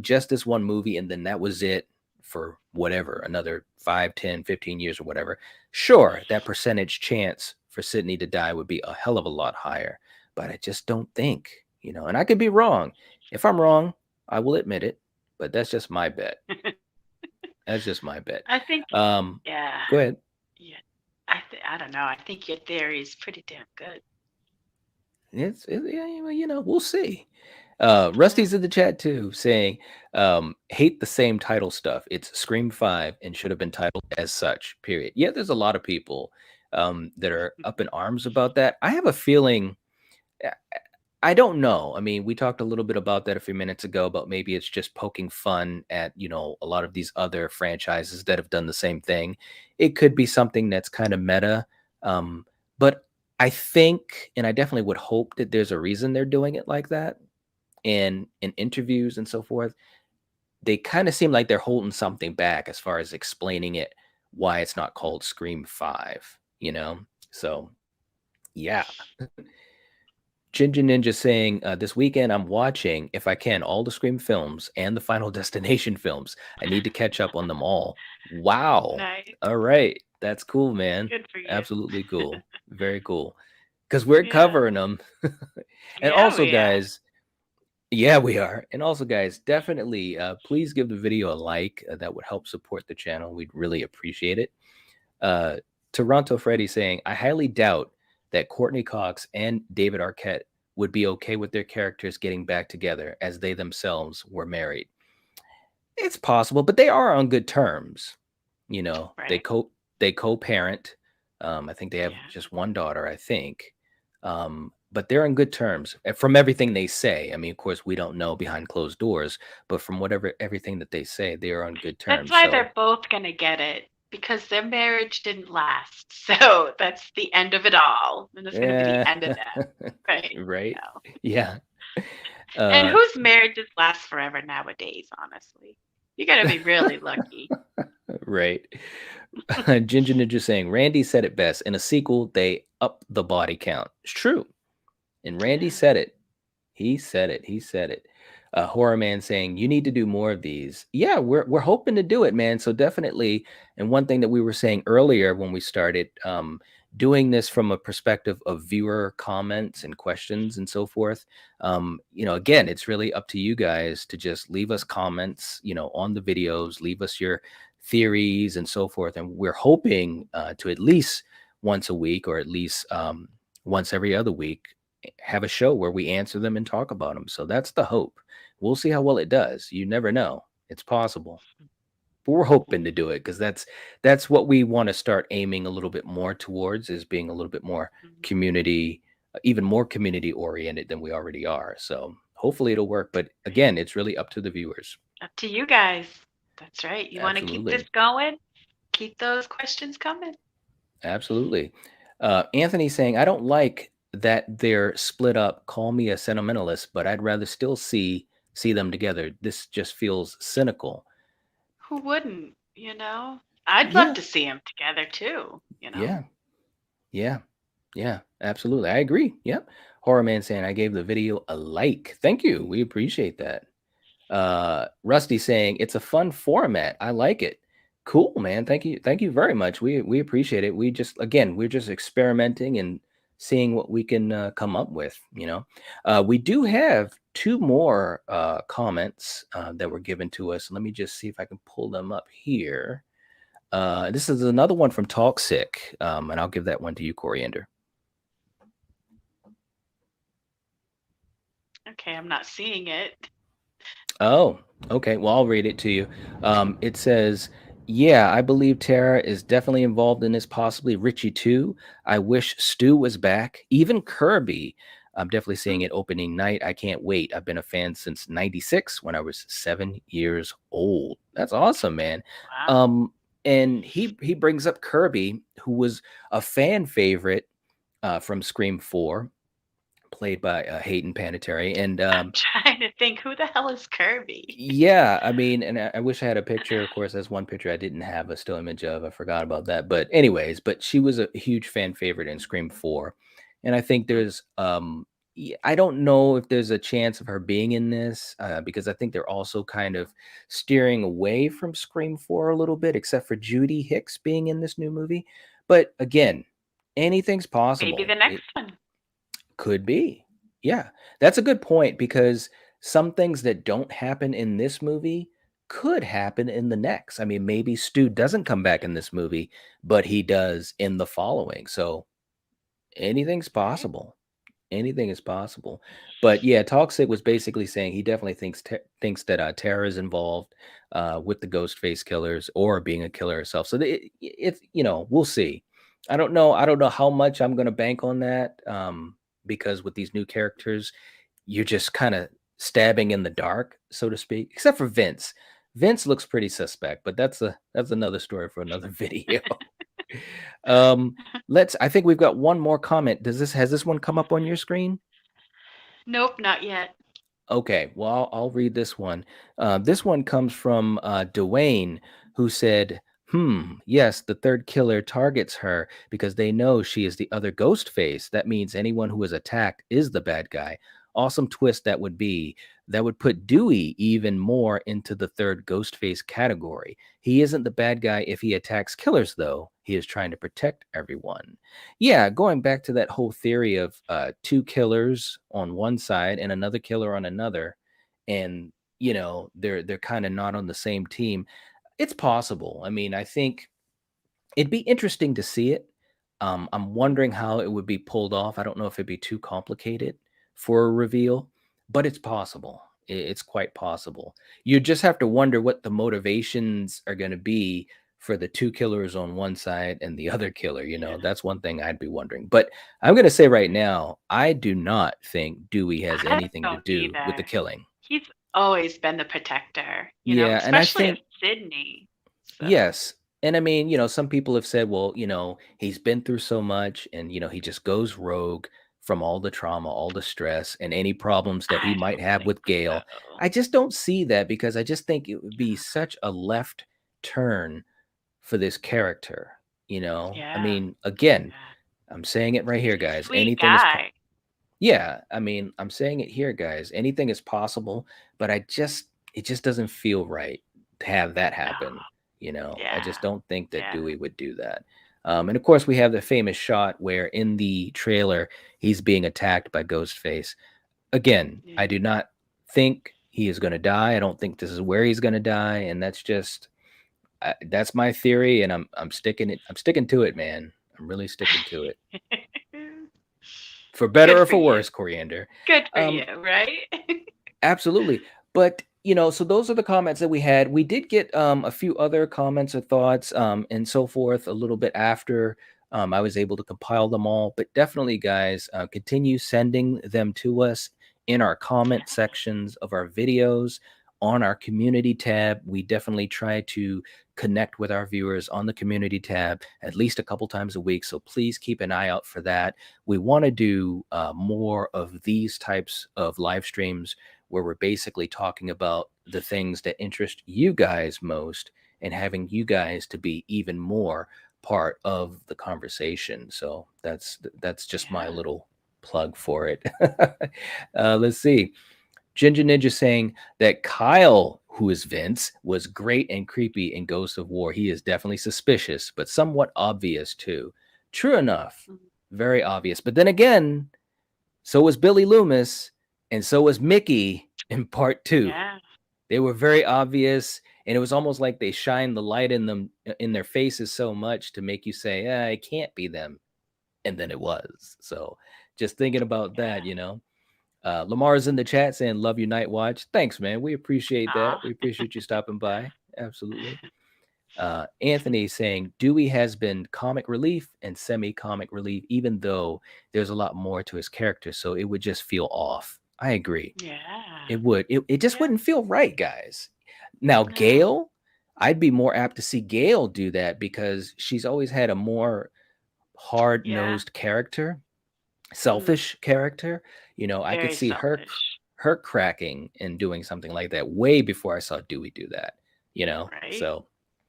[SPEAKER 1] just this one movie and then that was it for whatever, another 5, 10, 15 years or whatever, sure, that percentage chance for Sidney to die would be a hell of a lot higher. But I just don't think, and I could be wrong. If I'm wrong, I will admit it, but that's just my bet. That's just my bet.
[SPEAKER 2] I think,
[SPEAKER 1] Um,
[SPEAKER 2] yeah,
[SPEAKER 1] Go ahead.
[SPEAKER 2] yeah. I don't know. I think your theory is pretty damn good.
[SPEAKER 1] Yeah, we'll see.
[SPEAKER 2] Yeah.
[SPEAKER 1] Rusty's in the chat too, saying, hate the same title stuff. It's Scream 5 and should have been titled as such, period. Yeah, there's a lot of people that are up in arms about that. I have a feeling, I don't know. I mean, we talked a little bit about that a few minutes ago, but maybe it's just poking fun at, a lot of these other franchises that have done the same thing. It could be something that's kind of meta. But I think, and I definitely would hope that there's a reason they're doing it like that. And in interviews and so forth, they kind of seem like they're holding something back as far as explaining it, why it's not called Scream 5, So, yeah. Ginger Ninja saying, this weekend I'm watching, if I can, all the Scream films and the Final Destination films. I need to catch up on them all. Wow.
[SPEAKER 2] Nice.
[SPEAKER 1] All right. That's cool, man.
[SPEAKER 2] Good for you.
[SPEAKER 1] Absolutely cool. Very cool. Because we're
[SPEAKER 2] Yeah.
[SPEAKER 1] covering them. And
[SPEAKER 2] Yeah,
[SPEAKER 1] also,
[SPEAKER 2] we are.
[SPEAKER 1] guys, yeah, we are. And also, guys, definitely please give the video a like. That would help support the channel. We'd really appreciate it. Uh, Toronto Freddy saying, I highly doubt that Courtney Cox and David Arquette would be okay with their characters getting back together as they themselves were married. It's possible, but they are on good terms. They
[SPEAKER 2] Right?
[SPEAKER 1] co-parent. I think they have
[SPEAKER 2] Yeah.
[SPEAKER 1] just one daughter, I think. But they're on good terms from everything they say. I mean, of course, we don't know behind closed doors, but from everything that they say, they are on good
[SPEAKER 2] That's
[SPEAKER 1] terms.
[SPEAKER 2] why
[SPEAKER 1] So
[SPEAKER 2] they're both going to get it because their marriage didn't last. So that's the end of it all. And it's going to be the
[SPEAKER 1] yeah,
[SPEAKER 2] end of them. Right?
[SPEAKER 1] right.
[SPEAKER 2] No.
[SPEAKER 1] Yeah.
[SPEAKER 2] And
[SPEAKER 1] Uh,
[SPEAKER 2] whose marriages last forever nowadays, honestly? You got to be really lucky.
[SPEAKER 1] right. Ginger Ninja saying Randy said it best. In a sequel, they up the body count. It's true. And Randy
[SPEAKER 2] Yeah.
[SPEAKER 1] said it. He said it. He said it. Horror Man saying you need to do more of these. Yeah, we're hoping to do it, man. So definitely. And one thing that we were saying earlier when we started, doing this from a perspective of viewer comments and questions and so forth. Again, it's really up to you guys to just leave us comments, on the videos, leave us your theories and so forth. And we're hoping to at least once a week or at least once every other week have a show where we answer them and talk about them. So that's the hope. We'll see how well it does. You never know. It's possible. But we're hoping to do it because that's what we want to start aiming a little bit more towards is being a little bit more
[SPEAKER 2] Mhm.
[SPEAKER 1] community, even more community oriented than we already are. So hopefully it'll work. But
[SPEAKER 2] Right.
[SPEAKER 1] again, it's really up to the viewers.
[SPEAKER 2] Up to you guys. That's right. You want to keep this
[SPEAKER 1] Absolutely.
[SPEAKER 2] going? Keep those questions coming.
[SPEAKER 1] Absolutely. Anthony saying, I don't like that they're split up. Call me a sentimentalist, but I'd rather still see them together. This just feels cynical.
[SPEAKER 2] Who wouldn't, you know? I'd love
[SPEAKER 1] Yeah,
[SPEAKER 2] to see them together too, you know?
[SPEAKER 1] yeah, yeah, yeah. Absolutely. I agree. Yep. Horror Man saying I gave the video a like. Thank you. We appreciate that. Rusty saying it's a fun format. I like it. Cool, man. Thank you. Thank you very much. We appreciate it. We're just experimenting and seeing what we can come up with. We do have two more comments that were given to us. Let me just see if I can pull them up here. This is another one from Talksick, and I'll give that one to you, Coriander.
[SPEAKER 2] Okay, I'm not seeing it.
[SPEAKER 1] Oh, okay. Well, I'll read it to you. It says, yeah, I believe Tara is definitely involved in this, possibly Richie too. I wish Stu was back. Even Kirby. I'm definitely seeing it opening night. I can't wait. I've been a fan since 96 when I was 7 years old. That's awesome, man.
[SPEAKER 2] Wow.
[SPEAKER 1] Um, and he brings up Kirby, who was a fan favorite from Scream 4, played by Hayden Panettiere. And
[SPEAKER 2] I'm trying to think who the hell is Kirby?
[SPEAKER 1] yeah, I mean, and I wish I had a picture. Of course, there's one picture I didn't have a still image of. I forgot about that. But anyways, she was a huge fan favorite in Scream 4. And I think there's I don't know if there's a chance of her being in this because I think they're also kind of steering away from Scream 4 a little bit, except for Judy Hicks being in this new movie. But again, anything's
[SPEAKER 2] Maybe the
[SPEAKER 1] possible.
[SPEAKER 2] next
[SPEAKER 1] It
[SPEAKER 2] one.
[SPEAKER 1] could be. Yeah, that's a good point because some things that don't happen in this movie could happen in the next. I mean, maybe Stu doesn't come back in this movie, but he does in the following. So anything's
[SPEAKER 2] Right?
[SPEAKER 1] possible. Anything is possible. But yeah, Toxic was basically saying he definitely thinks that Tara is involved with the Ghostface killers or being a killer herself. So it's we'll see. I don't know how much I'm going to bank on that because with these new characters, you're just kind of stabbing in the dark, so to speak. Except for Vince. Vince looks pretty suspect, but that's another story for another video. um, I think we've got one more comment. Has this one come up on your screen?
[SPEAKER 2] Nope, not yet.
[SPEAKER 1] Okay, well, I'll read this one. This one comes from Dwayne, who said, yes, the third killer targets her because they know she is the other ghost face. That means anyone who is attacked is the bad guy. Awesome twist that would be. That would put Dewey even more into the third ghost face category. He isn't the bad guy if he attacks killers, though. He is trying to protect everyone. Yeah, going back to that whole theory of two killers on one side and another killer on another, and they're kind of not on the same team. It's possible. I mean, I think it'd be interesting to see it. I'm wondering how it would be pulled off. I don't know if it'd be too complicated for a reveal, but it's possible. It's quite possible. You just have to wonder what the motivations are going to be for the two killers on one side and the other killer.
[SPEAKER 2] Yeah.
[SPEAKER 1] That's one thing I'd be wondering. But I'm going to say right now, I do not think Dewey has
[SPEAKER 2] I
[SPEAKER 1] anything to
[SPEAKER 2] don't
[SPEAKER 1] do with the
[SPEAKER 2] either.
[SPEAKER 1] killing.
[SPEAKER 2] He's always been the protector,
[SPEAKER 1] Yeah, and I
[SPEAKER 2] especially of
[SPEAKER 1] think
[SPEAKER 2] Sidney. So,
[SPEAKER 1] yes. And I mean, some people have said, well, he's been through so much and, he just goes rogue from all the trauma, all the stress, and any problems that he
[SPEAKER 2] I
[SPEAKER 1] might
[SPEAKER 2] don't
[SPEAKER 1] have
[SPEAKER 2] think
[SPEAKER 1] with Gale.
[SPEAKER 2] so.
[SPEAKER 1] I just don't see that because I just think it would be such a left turn for this character. I
[SPEAKER 2] Yeah.
[SPEAKER 1] mean, again,
[SPEAKER 2] Yeah.
[SPEAKER 1] I'm saying it right
[SPEAKER 2] He's
[SPEAKER 1] here,
[SPEAKER 2] a
[SPEAKER 1] guys.
[SPEAKER 2] sweet
[SPEAKER 1] Anything is
[SPEAKER 2] guy.
[SPEAKER 1] yeah, I mean, I'm saying it here, guys. Anything is possible, but it just doesn't feel right to have that
[SPEAKER 2] No.
[SPEAKER 1] happen. I
[SPEAKER 2] Yeah.
[SPEAKER 1] just don't think that
[SPEAKER 2] Yeah.
[SPEAKER 1] Dewey would do that. And of course, we have the famous shot where in the trailer he's being attacked by Ghostface. Again, I
[SPEAKER 2] Yeah.
[SPEAKER 1] do not think he is going to die. I don't think this is where he's going to die, and that's my theory, and I'm sticking it. I'm sticking to it, man. I'm really sticking to it. For better
[SPEAKER 2] Good
[SPEAKER 1] or
[SPEAKER 2] for
[SPEAKER 1] for
[SPEAKER 2] you.
[SPEAKER 1] worse, Coriander.
[SPEAKER 2] Good for
[SPEAKER 1] Um,
[SPEAKER 2] you, right?
[SPEAKER 1] Absolutely. But, so those are the comments that we had. We did get a few other comments or thoughts and so forth a little bit after I was able to compile them all. But definitely, guys, continue sending them to us in our comment sections of our videos on our community tab. We definitely try to connect with our viewers on the community tab at least a couple times a week. So please keep an eye out for that. We want to do more of these types of live streams where we're basically talking about the things that interest you guys most and having you guys to be even more part of the conversation. So that's just my
[SPEAKER 2] Yeah.
[SPEAKER 1] little plug for it. Let's see. Ginger Ninja saying that Kyle, who is Vince, was great and creepy in Ghost of War. He is definitely suspicious, but somewhat obvious too. True enough.
[SPEAKER 2] Mhm.
[SPEAKER 1] Very obvious. But then again, so was Billy Loomis, and so was Mickey in part two.
[SPEAKER 2] Yeah.
[SPEAKER 1] They were very obvious, and it was almost like they shined the light in them in their faces so much to make you say, it can't be them. And then it was. So just thinking about
[SPEAKER 2] Yeah.
[SPEAKER 1] that. Lamar's in the chat saying, love your night watch. Thanks, man. We appreciate that.
[SPEAKER 2] Aw.
[SPEAKER 1] We appreciate you stopping by. Absolutely. Anthony saying Dewey has been comic relief and semi-comic relief, even though there's a lot more to his character, so it would just feel off. I agree.
[SPEAKER 2] Yeah.
[SPEAKER 1] It would. It just
[SPEAKER 2] Yeah.
[SPEAKER 1] wouldn't feel right, guys. Now,
[SPEAKER 2] No.
[SPEAKER 1] Gale, I'd be more apt to see Gale do that because she's always had a more
[SPEAKER 2] Yeah.
[SPEAKER 1] hard-nosed character,
[SPEAKER 2] Mm.
[SPEAKER 1] selfish character. I could
[SPEAKER 2] Very
[SPEAKER 1] see
[SPEAKER 2] selfish.
[SPEAKER 1] her cracking and doing something like that way before I saw Dewey do that.
[SPEAKER 2] Right?
[SPEAKER 1] So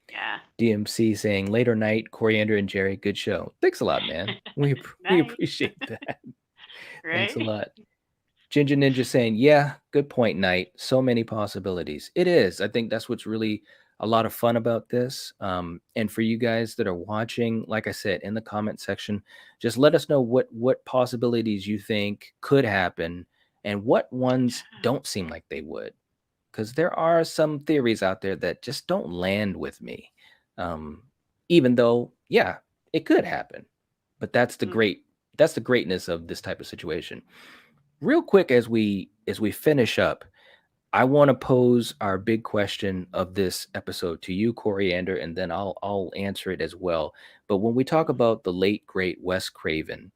[SPEAKER 2] Yeah.
[SPEAKER 1] DMC saying later night, Coriander and Jerry, good show. Thanks a lot, man. We
[SPEAKER 2] Nice.
[SPEAKER 1] appreciate that. Thanks a
[SPEAKER 2] Right?
[SPEAKER 1] lot. Ginger Ninja saying, yeah, good point, Knight. So many possibilities. It is. I think that's what's really a lot of fun about this. And for you guys that are watching, like I said, in the comment section, just let us know what possibilities you think could happen and what ones don't seem like they would. Because there are some theories out there that just don't land with me. Um, Even though, yeah, it could happen. But
[SPEAKER 2] Mm,
[SPEAKER 1] that's the greatness of this type of situation. Real quick as we finish up, I want to pose our big question of this episode to you, Coriander, and then I'll answer it as well. But when we talk
[SPEAKER 2] mhm,
[SPEAKER 1] about the late great Wes Craven,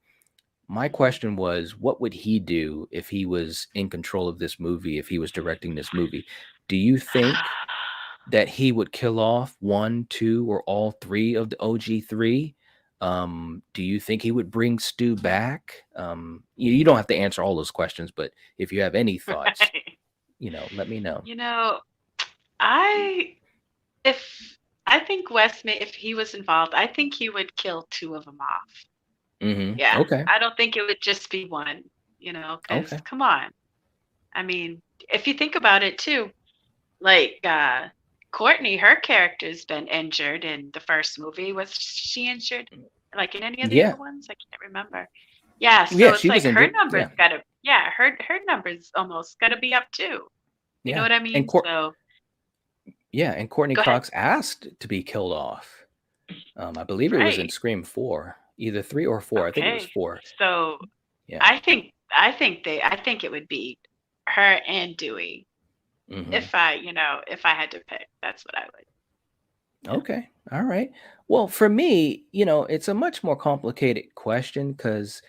[SPEAKER 1] my
[SPEAKER 2] mhm.
[SPEAKER 1] question was, what would he do if he was in control of this movie, if he was directing this movie? Do you think that he would kill off one, two, or all three of the OG3? Do you think he would bring Stu back? You don't have to answer all those questions, but if you have any thoughts,
[SPEAKER 2] Right.
[SPEAKER 1] let me know.
[SPEAKER 2] You know, I if I think Wes may if he was involved, I think he would kill two of them off. Yeah,
[SPEAKER 1] Okay.
[SPEAKER 2] I don't think it would just be one, because
[SPEAKER 1] Okay.
[SPEAKER 2] come on. I mean, if you think about it too, like Courtney, her character's been injured in the first movie. Was she injured? Like in any of the other
[SPEAKER 1] Yeah.
[SPEAKER 2] ones? I can't remember. Yeah, so
[SPEAKER 1] Yeah.
[SPEAKER 2] it's
[SPEAKER 1] She
[SPEAKER 2] like
[SPEAKER 1] was
[SPEAKER 2] her
[SPEAKER 1] injured.
[SPEAKER 2] numbers
[SPEAKER 1] Yeah.
[SPEAKER 2] gotta yeah, her numbers almost gotta be up too. You know
[SPEAKER 1] Yeah.
[SPEAKER 2] what I
[SPEAKER 1] And
[SPEAKER 2] mean?
[SPEAKER 1] Court.
[SPEAKER 2] So
[SPEAKER 1] Yeah. And Courtney
[SPEAKER 2] go ahead.
[SPEAKER 1] Cox asked to be killed off. I believe it was in
[SPEAKER 2] Right.
[SPEAKER 1] Scream 4, either 3 or 4. I think it was
[SPEAKER 2] Okay.
[SPEAKER 1] 4.
[SPEAKER 2] So
[SPEAKER 1] Yeah.
[SPEAKER 2] I think it would be her and Dewey.
[SPEAKER 1] Hmm.
[SPEAKER 2] If I had to pick, that's what I would. Yeah.
[SPEAKER 1] Okay. All right. Well, for me, it's a much more complicated question because,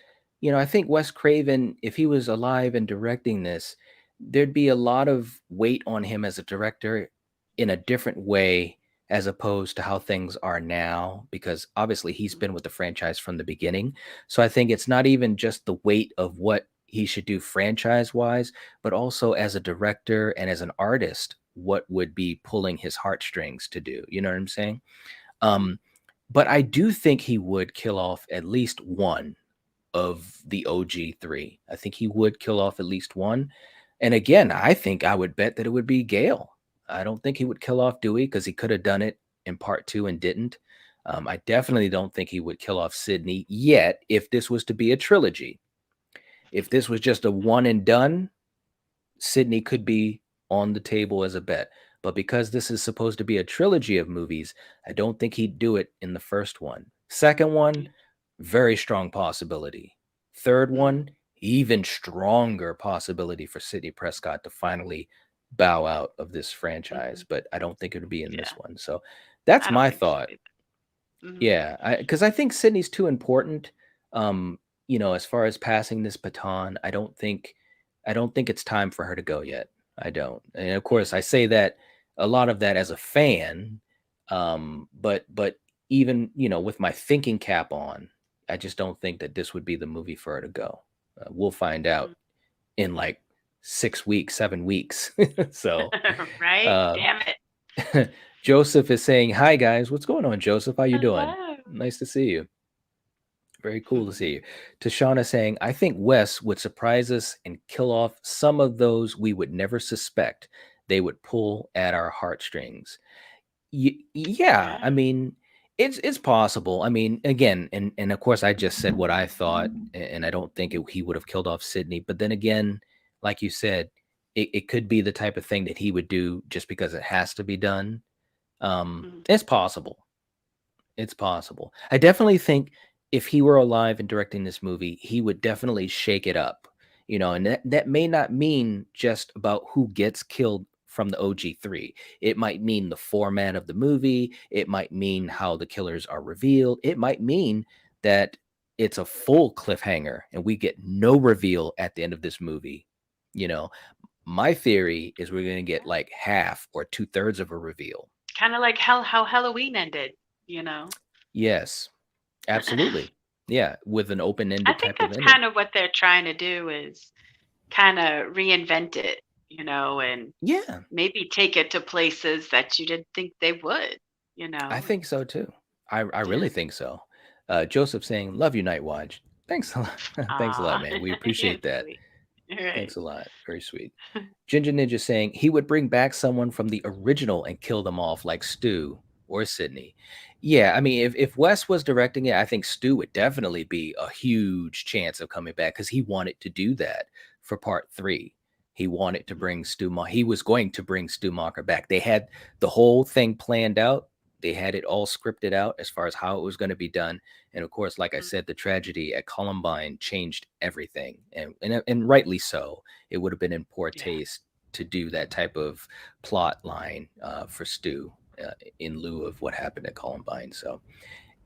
[SPEAKER 1] I think Wes Craven, if he was alive and directing this, there'd be a lot of weight on him as a director in a different way as opposed to how things are now, because obviously he's been with the franchise from the beginning. So I think it's not even just the weight of what he should do franchise wise, but also as a director and as an artist, what would be pulling his heartstrings to do. You know what I'm saying?
[SPEAKER 2] Mhm.
[SPEAKER 1] Um, but I do think he would kill off at least one of the OG3. I think he would kill off at least one. And again, I think I would bet that it would be Gale. I don't think he would kill off Dewey because he could have done it in part two and didn't. I definitely don't think he would kill off Sidney yet if this was to be a trilogy. If this was just a one and done, Sidney could be on the table as a bet. But because this is supposed to be a trilogy of movies, I don't think he'd do it in the first one. Second one, very strong possibility. Third
[SPEAKER 2] Mhm.
[SPEAKER 1] one, even stronger possibility for Sidney Prescott to finally bow out of this franchise.
[SPEAKER 2] Mhm.
[SPEAKER 1] But I don't think it would be in this
[SPEAKER 2] Yeah,
[SPEAKER 1] one. So that's
[SPEAKER 2] I don't
[SPEAKER 1] my
[SPEAKER 2] think so
[SPEAKER 1] thought.
[SPEAKER 2] either. Mhm.
[SPEAKER 1] Yeah, because I think Sydney's too important. As far as passing this baton, I don't think it's time for her to go yet. I don't. And of course, I say that a lot of that as a fan. But even, with my thinking cap on, I just don't think that this would be the movie for her to go. We'll find out
[SPEAKER 2] Mhm.
[SPEAKER 1] in like 6 weeks, 7 weeks. So,
[SPEAKER 2] Right?
[SPEAKER 1] uh,
[SPEAKER 2] Damn it.
[SPEAKER 1] Joseph is saying, "Hi guys, what's going on, Joseph? How you doing?
[SPEAKER 2] Hello.
[SPEAKER 1] Nice to see you. Very cool to see you." Tashana saying, "I think Wes would surprise us and kill off some of those we would never suspect. They would pull at our heartstrings." Yeah, I
[SPEAKER 2] Yeah.
[SPEAKER 1] mean, it's possible. I mean, again, and of course, I just said what I thought, and I don't think he would have killed off Sydney. But then again, like you said, it could be the type of thing that he would do just because it has to be done.
[SPEAKER 2] Mhm.
[SPEAKER 1] It's possible. It's possible. I definitely think if he were alive and directing this movie, he would definitely shake it up. And that may not mean just about who gets killed from the OG3. It might mean the format of the movie. It might mean how the killers are revealed. It might mean that it's a full cliffhanger and we get no reveal at the end of this movie. You know, my theory is we're going to get like half or two-thirds of a reveal.
[SPEAKER 2] Kind of like how Halloween ended, you know.
[SPEAKER 1] Yes. Absolutely. Yeah, with an
[SPEAKER 2] I
[SPEAKER 1] open-ended
[SPEAKER 2] think
[SPEAKER 1] type of
[SPEAKER 2] that's
[SPEAKER 1] ending.
[SPEAKER 2] kind of what they're trying to do is kind of reinvent it, and
[SPEAKER 1] Yeah,
[SPEAKER 2] maybe take it to places that you didn't think they would,
[SPEAKER 1] I
[SPEAKER 2] and
[SPEAKER 1] think so too. I really
[SPEAKER 2] yeah.
[SPEAKER 1] think so. Joseph saying, "Love you, Night Watch." Thanks a lot. Thanks a lot,
[SPEAKER 2] Ah,
[SPEAKER 1] man. We
[SPEAKER 2] you're
[SPEAKER 1] appreciate that.
[SPEAKER 2] sweet. Right.
[SPEAKER 1] Thanks a lot. Very sweet. Ginger Ninja saying he would bring back someone from the original and kill them off like Stu or Sidney. Yeah, I mean, if Wes was directing it, I think Stu would definitely be a huge chance of coming back because he wanted to do that for part three. He wanted to bring he was going to bring Stu Macher back. They had the whole thing planned out. They had it all scripted out as far as how it was going to be done. And of course, like I
[SPEAKER 2] Mhm.
[SPEAKER 1] said, the tragedy at Columbine changed everything, and rightly so. It would have been in poor
[SPEAKER 2] Yeah.
[SPEAKER 1] taste to do that type of plot line for Stu in lieu of what happened at Columbine. So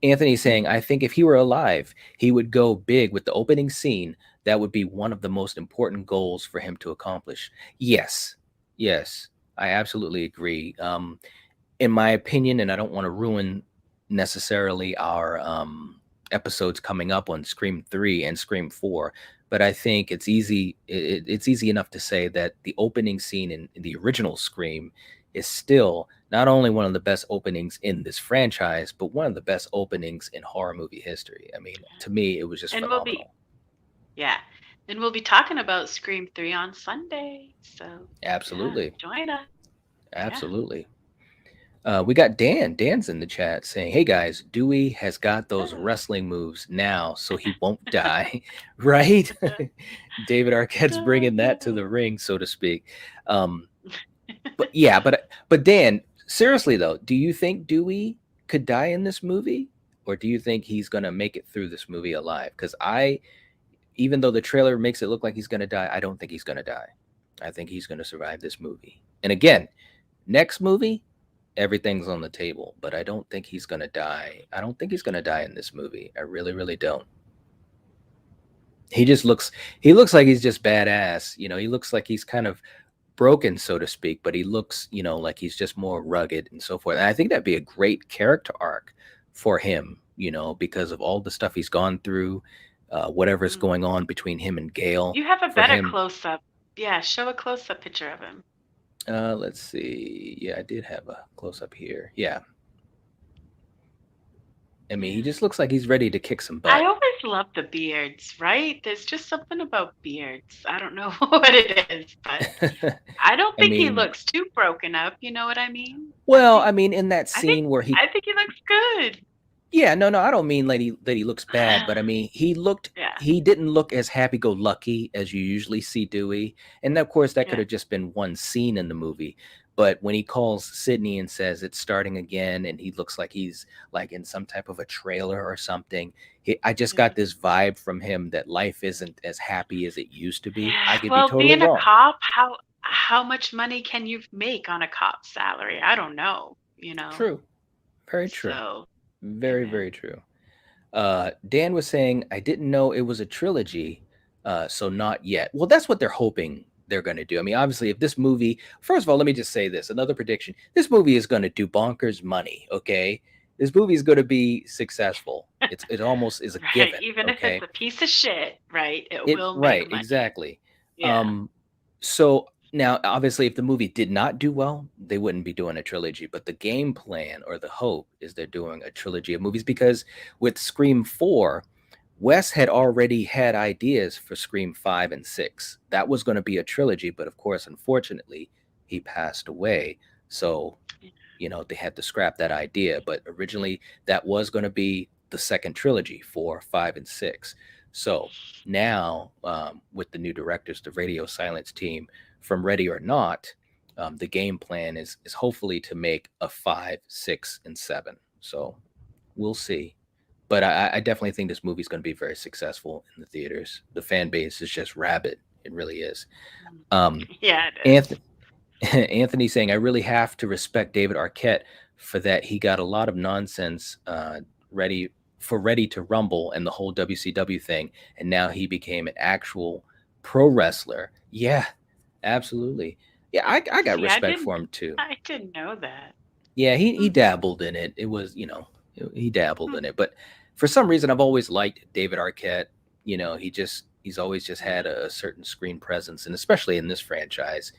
[SPEAKER 1] Anthony saying, I think if he were alive, he would go big with the opening scene. That would be one of the most important goals for him to accomplish. Yes, yes, I absolutely agree. In my opinion, and I don't want to ruin necessarily our episodes coming up on Scream 3 and Scream 4, but I think it's easy enough to say that the opening scene in the original Scream is still not only one of the best openings in this franchise, but one of the best openings in horror movie history. I mean, to me, it was just
[SPEAKER 2] And we'll be
[SPEAKER 1] phenomenal.
[SPEAKER 2] yeah. And we'll be talking about Scream 3 on Sunday. So, yeah,
[SPEAKER 1] Absolutely.
[SPEAKER 2] join us. Yeah.
[SPEAKER 1] Absolutely. We got Dan. Dan's in the chat saying, "Hey guys, Dewey has got those
[SPEAKER 2] Oh.
[SPEAKER 1] wrestling moves now, so he won't die." Right? David Arquette's bringing that to the ring, so to speak. Um, but yeah, but Dan, seriously though, do you think Dewey could die in this movie, or do you think he's gonna make it through this movie alive? Because even though the trailer makes it look like he's gonna die, I don't think he's gonna die. I think he's gonna survive this movie. And again, next movie, everything's on the table, but I don't think he's gonna die. I don't think he's gonna die in this movie. I really, really don't. He just looks like he's just badass. He looks like he's kind of broken, so to speak, but he looks, like he's just more rugged and so forth. And I think that'd be a great character arc for him, because of all the stuff he's gone through, whatever's
[SPEAKER 2] Mm.
[SPEAKER 1] going on between him and Gale.
[SPEAKER 2] You have a
[SPEAKER 1] For
[SPEAKER 2] better
[SPEAKER 1] him,
[SPEAKER 2] close up. Yeah, show a close up picture of him.
[SPEAKER 1] let's see. Yeah, I did have a close up here. Yeah, I mean, he
[SPEAKER 2] Yeah.
[SPEAKER 1] just looks like he's ready to kick some
[SPEAKER 2] I
[SPEAKER 1] butt.
[SPEAKER 2] always love the beards, right? There's just something about beards. I don't know what it is, but I don't
[SPEAKER 1] I
[SPEAKER 2] think he
[SPEAKER 1] mean,
[SPEAKER 2] looks too broken up, you know what I mean? I
[SPEAKER 1] well,
[SPEAKER 2] think
[SPEAKER 1] I mean, in that
[SPEAKER 2] I think
[SPEAKER 1] scene where
[SPEAKER 2] I think he looks good.
[SPEAKER 1] yeah, no, I don't mean that he looks bad, but I mean,
[SPEAKER 2] Yeah,
[SPEAKER 1] he didn't look as happy-go-lucky as you usually see Dewey. And of course, that could
[SPEAKER 2] yeah.
[SPEAKER 1] have just been one scene in the movie. But when he calls Sidney and says it's starting again, and he looks like he's like in some type of a trailer or something, I just
[SPEAKER 2] Yeah.
[SPEAKER 1] got this vibe from him that life isn't as happy as it used to be. I
[SPEAKER 2] Yeah.
[SPEAKER 1] could be
[SPEAKER 2] Well,
[SPEAKER 1] totally
[SPEAKER 2] being a
[SPEAKER 1] wrong.
[SPEAKER 2] cop, how much money can you make on a cop's salary? I don't know, you know.
[SPEAKER 1] True. Very true.
[SPEAKER 2] So,
[SPEAKER 1] Very,
[SPEAKER 2] yeah.
[SPEAKER 1] very true. Dan was saying, I didn't know it was a trilogy, so not yet. Well, that's what they're hoping they're going to do. I mean, obviously, if this movie, first of all, let me just say this another prediction: this movie is going to do bonkers money, okay? This movie is going to be successful. It almost is a
[SPEAKER 2] Right.
[SPEAKER 1] given,
[SPEAKER 2] Even if it's
[SPEAKER 1] okay?
[SPEAKER 2] a piece of shit, right? It will make
[SPEAKER 1] Right,
[SPEAKER 2] money.
[SPEAKER 1] exactly.
[SPEAKER 2] Yeah.
[SPEAKER 1] Um, so now, obviously, if the movie did not do well, they wouldn't be doing a trilogy. But the game plan or the hope is they're doing a trilogy of movies because with Scream 4, Wes had already had ideas for Scream 5 and 6. That was going to be a trilogy, but of course, unfortunately, he passed away. So, they had to scrap that idea. But originally, that was going to be the second trilogy, 4, 5, and 6. So now, with the new directors, the Radio Silence team from Ready or Not, the game plan is hopefully to make a 5, 6, and 7. So we'll see. But I definitely think this movie's going to be very successful in the theaters. The fan base is just rabid. It really is.
[SPEAKER 2] Mm.
[SPEAKER 1] Um,
[SPEAKER 2] Yeah, it is.
[SPEAKER 1] Anthony, Anthony saying, I really have to respect David Arquette for that. He got a lot of nonsense ready Ready to Rumble and the whole WCW thing. And now he became an actual pro wrestler. Yeah, absolutely. Yeah, I got
[SPEAKER 2] See,
[SPEAKER 1] respect for him too.
[SPEAKER 2] I didn't know that.
[SPEAKER 1] Yeah, he
[SPEAKER 2] Hmm.
[SPEAKER 1] dabbled in it. It was, he dabbled
[SPEAKER 2] Hmm.
[SPEAKER 1] in it. But for some reason, I've always liked David Arquette. He's always just had
[SPEAKER 2] Yeah.
[SPEAKER 1] a certain screen presence, and especially in this franchise,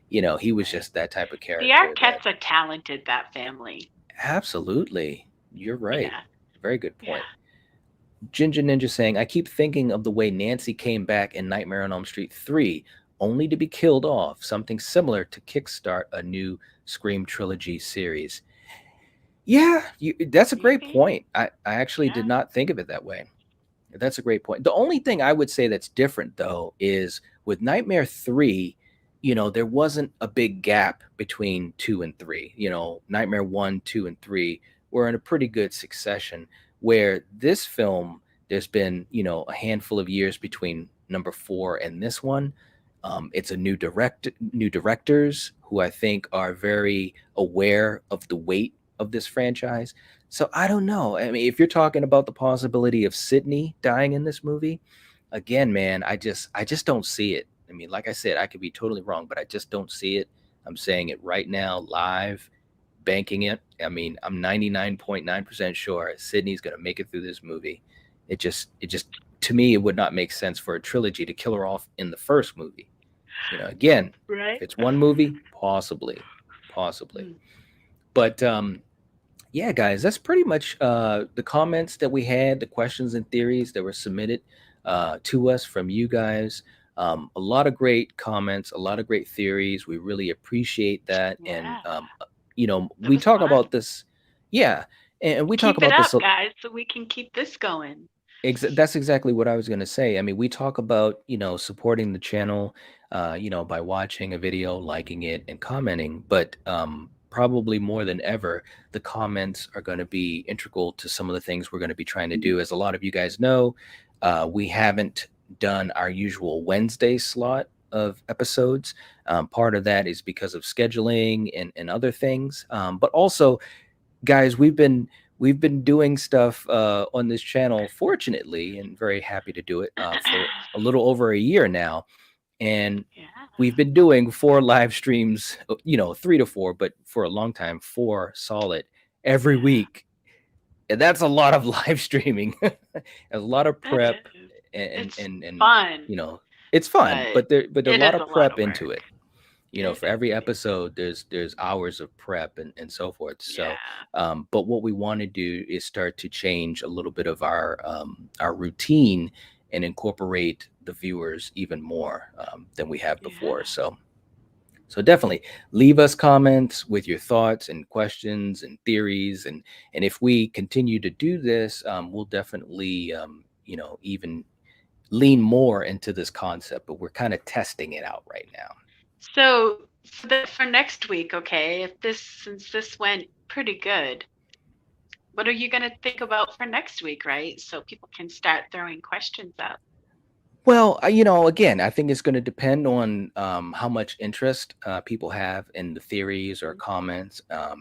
[SPEAKER 1] he was
[SPEAKER 2] Right.
[SPEAKER 1] just that type of
[SPEAKER 2] The
[SPEAKER 1] character that
[SPEAKER 2] Arquettes are talented, that family.
[SPEAKER 1] absolutely. You're right.
[SPEAKER 2] Yeah.
[SPEAKER 1] Very good
[SPEAKER 2] Yeah.
[SPEAKER 1] point. Ginger Ninja saying, I keep thinking of the way Nancy came back in Nightmare on Elm Street 3, only to be killed off, something similar to kickstart a new Scream trilogy series. Yeah, that's a great
[SPEAKER 2] Maybe.
[SPEAKER 1] point. I actually did
[SPEAKER 2] Yeah.
[SPEAKER 1] not think of it that way. That's a great point. The only thing I would say that's different though is with Nightmare 3, there wasn't a big gap between 2 and 3. Nightmare 1, 2 and 3 were in a pretty good succession where this film there's been, a handful of years between number 4 and this one. It's a new directors who I think are very aware of the weight of this franchise. So I don't know. I mean, if you're talking about the possibility of Sidney dying in this movie, again, man, I just don't see it. I mean, like I said, I could be totally wrong, but I just don't see it. I'm saying it right now, live, banking it. I mean, I'm 99.9% sure Sidney's gonna make it through this movie. It just to me, it would not make sense for a trilogy to kill her off in the first movie. Again, if
[SPEAKER 2] Right.
[SPEAKER 1] it's one movie, possibly.
[SPEAKER 2] Mm.
[SPEAKER 1] But yeah, guys, that's pretty much the comments that we had, the questions and theories that were submitted to us from you guys. A lot of great comments, a lot of great theories. We really appreciate that. And,
[SPEAKER 2] Yeah. It
[SPEAKER 1] we
[SPEAKER 2] was
[SPEAKER 1] talk
[SPEAKER 2] fun.
[SPEAKER 1] about this. Yeah. And we talk
[SPEAKER 2] Keep it
[SPEAKER 1] about this.
[SPEAKER 2] up, guys, so we can keep this going.
[SPEAKER 1] That's exactly what I was going to say. I mean, we talk about, supporting the channel, by watching a video, liking it, and commenting. But probably more than ever, the comments are going to be integral to some of the things we're going to be trying to do. As a lot of you guys know, we haven't done our usual Wednesday slot of episodes. Part of that is because of scheduling and other things. But also, guys, we've been doing stuff on this channel, fortunately, and very happy to do it for a little over a year now. And
[SPEAKER 2] Yeah.
[SPEAKER 1] we've been doing 4 live streams, 3 to 4, but for a long time, 4 solid every
[SPEAKER 2] Yeah.
[SPEAKER 1] week. And that's a lot of live streaming, a lot of
[SPEAKER 2] It
[SPEAKER 1] prep,
[SPEAKER 2] is.
[SPEAKER 1] and
[SPEAKER 2] It's
[SPEAKER 1] and and
[SPEAKER 2] fun,
[SPEAKER 1] you know, it's fun,
[SPEAKER 2] but
[SPEAKER 1] but there a
[SPEAKER 2] it is
[SPEAKER 1] lot
[SPEAKER 2] a
[SPEAKER 1] of
[SPEAKER 2] lot
[SPEAKER 1] prep
[SPEAKER 2] of
[SPEAKER 1] into
[SPEAKER 2] work.
[SPEAKER 1] it.
[SPEAKER 2] It
[SPEAKER 1] For
[SPEAKER 2] is.
[SPEAKER 1] every episode there's hours of prep and so forth. So
[SPEAKER 2] Yeah.
[SPEAKER 1] but what we want to do is start to change a little bit of our routine and incorporate the viewers even more than we have before.
[SPEAKER 2] Yeah.
[SPEAKER 1] So definitely leave us comments with your thoughts and questions and theories, and if we continue to do this, we'll definitely even lean more into this concept, but we're kind of testing it out right now.
[SPEAKER 2] So that for next week, okay, if this since this went pretty good, what are you gonna think about for next week, right? So people can start throwing questions out.
[SPEAKER 1] Well, again, I think it's going to depend on how much interest people have in the theories or
[SPEAKER 2] Mhm,
[SPEAKER 1] comments.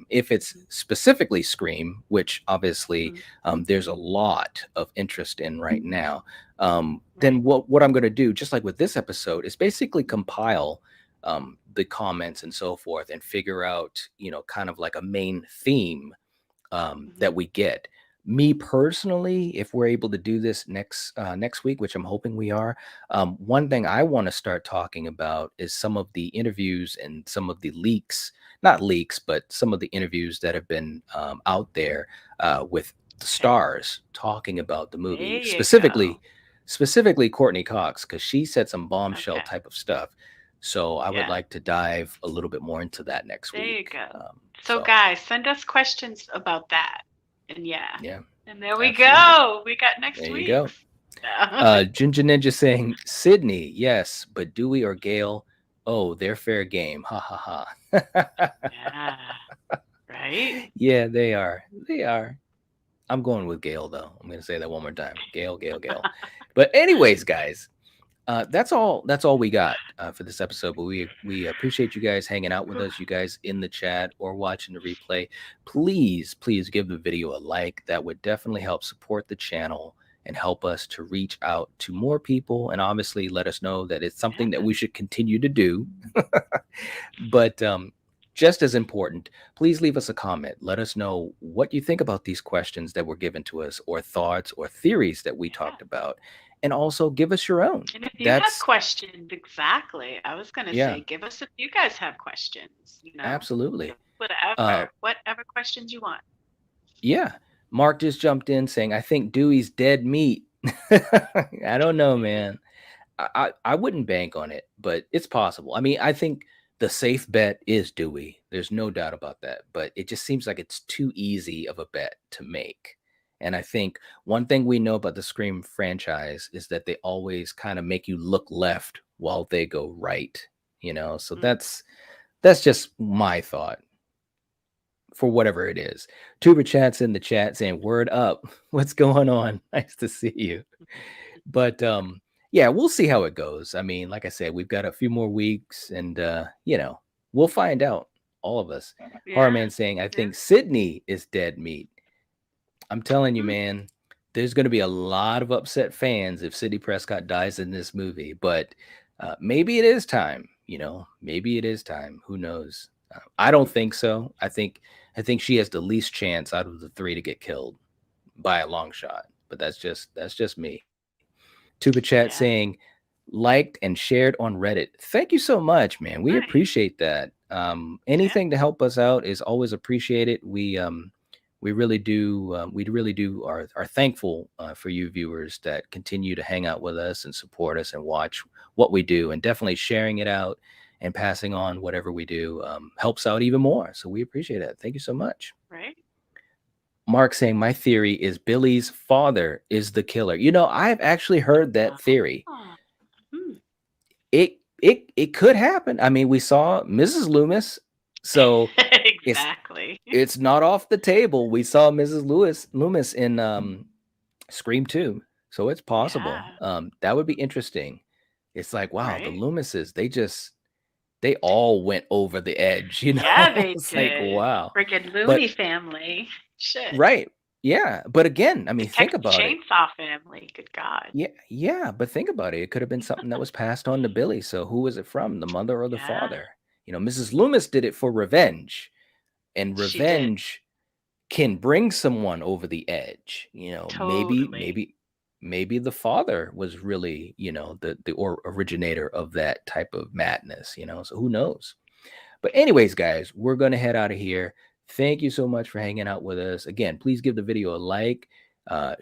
[SPEAKER 1] If it's specifically Scream, which obviously
[SPEAKER 2] mhm,
[SPEAKER 1] there's a lot of interest in right now,
[SPEAKER 2] right.
[SPEAKER 1] then what I'm going to do, just like with this episode, is basically compile the comments and so forth and figure out, kind of like a main theme
[SPEAKER 2] Mhm.
[SPEAKER 1] that we get. Me personally, if we're able to do this next week, which I'm hoping we are, one thing I want to start talking about is some of the interviews and some of the leaks, not leaks, but some of the interviews that have been out there with the
[SPEAKER 2] Okay.
[SPEAKER 1] stars talking about the
[SPEAKER 2] There
[SPEAKER 1] movie,
[SPEAKER 2] you go.
[SPEAKER 1] specifically Courtney Cox, because she said some bombshell
[SPEAKER 2] Okay.
[SPEAKER 1] type of stuff. So I would
[SPEAKER 2] Yeah.
[SPEAKER 1] like to dive a little bit more into that next
[SPEAKER 2] There you
[SPEAKER 1] week.
[SPEAKER 2] go. So
[SPEAKER 1] So
[SPEAKER 2] guys, send us questions about that. And yeah.
[SPEAKER 1] yeah,
[SPEAKER 2] And there we
[SPEAKER 1] absolutely.
[SPEAKER 2] go. We got next
[SPEAKER 1] There you go.
[SPEAKER 2] week's. Yeah.
[SPEAKER 1] Ginger Ninja saying Sydney, yes, but Dewey or Gale, oh, they're fair game. Ha ha ha.
[SPEAKER 2] Yeah. Right?
[SPEAKER 1] Yeah, they are. They are. I'm going with Gale though. I'm gonna say that one more time. Gale, Gale, Gale. But anyways, guys, that's all we got for this episode. But we appreciate you guys hanging out with us. You guys in the chat or watching the replay, please give the video a like. That would definitely help support the channel and help us to reach out to more people, and obviously let us know that it's something that
[SPEAKER 2] Yeah.
[SPEAKER 1] we should continue to do. But just as important, please leave us a comment. Let us know what you think about these questions that were given to us, or thoughts or theories that we
[SPEAKER 2] Yeah.
[SPEAKER 1] talked about, and also give us your own.
[SPEAKER 2] And if you have
[SPEAKER 1] That's
[SPEAKER 2] questions, exactly. I was gonna
[SPEAKER 1] Yeah,
[SPEAKER 2] say, give us if you guys have questions,
[SPEAKER 1] absolutely.
[SPEAKER 2] Whatever,
[SPEAKER 1] Uh,
[SPEAKER 2] whatever questions you want.
[SPEAKER 1] yeah. Mark just jumped in saying, I think Dewey's dead meat. I don't know,
[SPEAKER 2] Maybe.
[SPEAKER 1] man. I wouldn't bank on it, but it's possible. I mean, I think the safe bet is Dewey. There's no doubt about that. But it just seems like it's too easy of a bet to make. And I think one thing we know about the Scream franchise is that they always kind of make you look left while they go right, you know? So
[SPEAKER 2] Mm.
[SPEAKER 1] that's just my thought for whatever it is. Tuber Chat's in the chat saying, "Word up. What's going on? Nice to see you." But yeah, we'll see how it goes. I mean, like I said, we've got a few more weeks and we'll find out, all of us. Horror
[SPEAKER 2] Yeah.
[SPEAKER 1] Man saying, I
[SPEAKER 2] Yeah.
[SPEAKER 1] think Sidney is dead meat. I'm telling you,
[SPEAKER 2] Hmm.
[SPEAKER 1] man, there's going to be a lot of upset fans if Sidney Prescott dies in this movie, but maybe it is time, maybe it is time. Who knows? I don't think so. I think she has the least chance out of the three to get killed by a long shot, but that's just me. Tuba Chat
[SPEAKER 2] Yeah.
[SPEAKER 1] saying, liked and shared on Reddit. Thank you so much, man. We
[SPEAKER 2] Nice.
[SPEAKER 1] appreciate that.
[SPEAKER 2] Yeah.
[SPEAKER 1] Anything to help us out is always appreciated. We really do. We really do are thankful for you viewers that continue to hang out with us and support us and watch what we do, and definitely sharing it out and passing on whatever we do helps out even more. So we appreciate it. Thank you so much.
[SPEAKER 2] Right.
[SPEAKER 1] Mark saying, my theory is Billy's father is the killer. I've actually heard that theory.
[SPEAKER 2] Oh. Hmm.
[SPEAKER 1] It could happen. I mean, we saw Mrs. Loomis, so it's
[SPEAKER 2] Exactly.
[SPEAKER 1] it's not off the table. We saw Mrs. Loomis in Scream 2, so it's possible.
[SPEAKER 2] Yeah.
[SPEAKER 1] That would be interesting. It's like, wow, the
[SPEAKER 2] Right.
[SPEAKER 1] Loomises, they all went over the edge,
[SPEAKER 2] Yeah, they
[SPEAKER 1] It's like,
[SPEAKER 2] did.
[SPEAKER 1] wow.
[SPEAKER 2] Freaking
[SPEAKER 1] But
[SPEAKER 2] Looney family. Shit.
[SPEAKER 1] right. Yeah, but again, I
[SPEAKER 2] The
[SPEAKER 1] mean, think
[SPEAKER 2] Texas
[SPEAKER 1] about it.
[SPEAKER 2] Chainsaw family. Good God.
[SPEAKER 1] Yeah, yeah, but think about it. It could have been something that was passed on to Billy. So who was it from? The mother or the
[SPEAKER 2] Yeah,
[SPEAKER 1] father? Mrs. Loomis did it for revenge, and
[SPEAKER 2] she did.
[SPEAKER 1] revenge can bring someone over the edge. Maybe,
[SPEAKER 2] Totally.
[SPEAKER 1] maybe the father was really, the originator of that type of madness. So who knows? But anyways, guys, we're going to head out of here. Thank you so much for hanging out with us. Again, please give the video a like,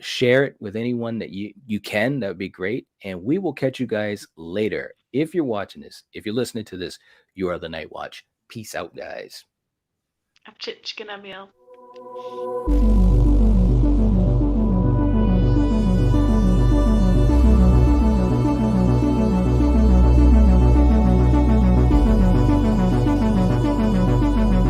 [SPEAKER 1] share it with anyone that you can. That would be great. And we will catch you guys later. If you're watching this, if you're listening to this, you are the Night Watch. Peace out, guys.
[SPEAKER 2] I'm chicken meal.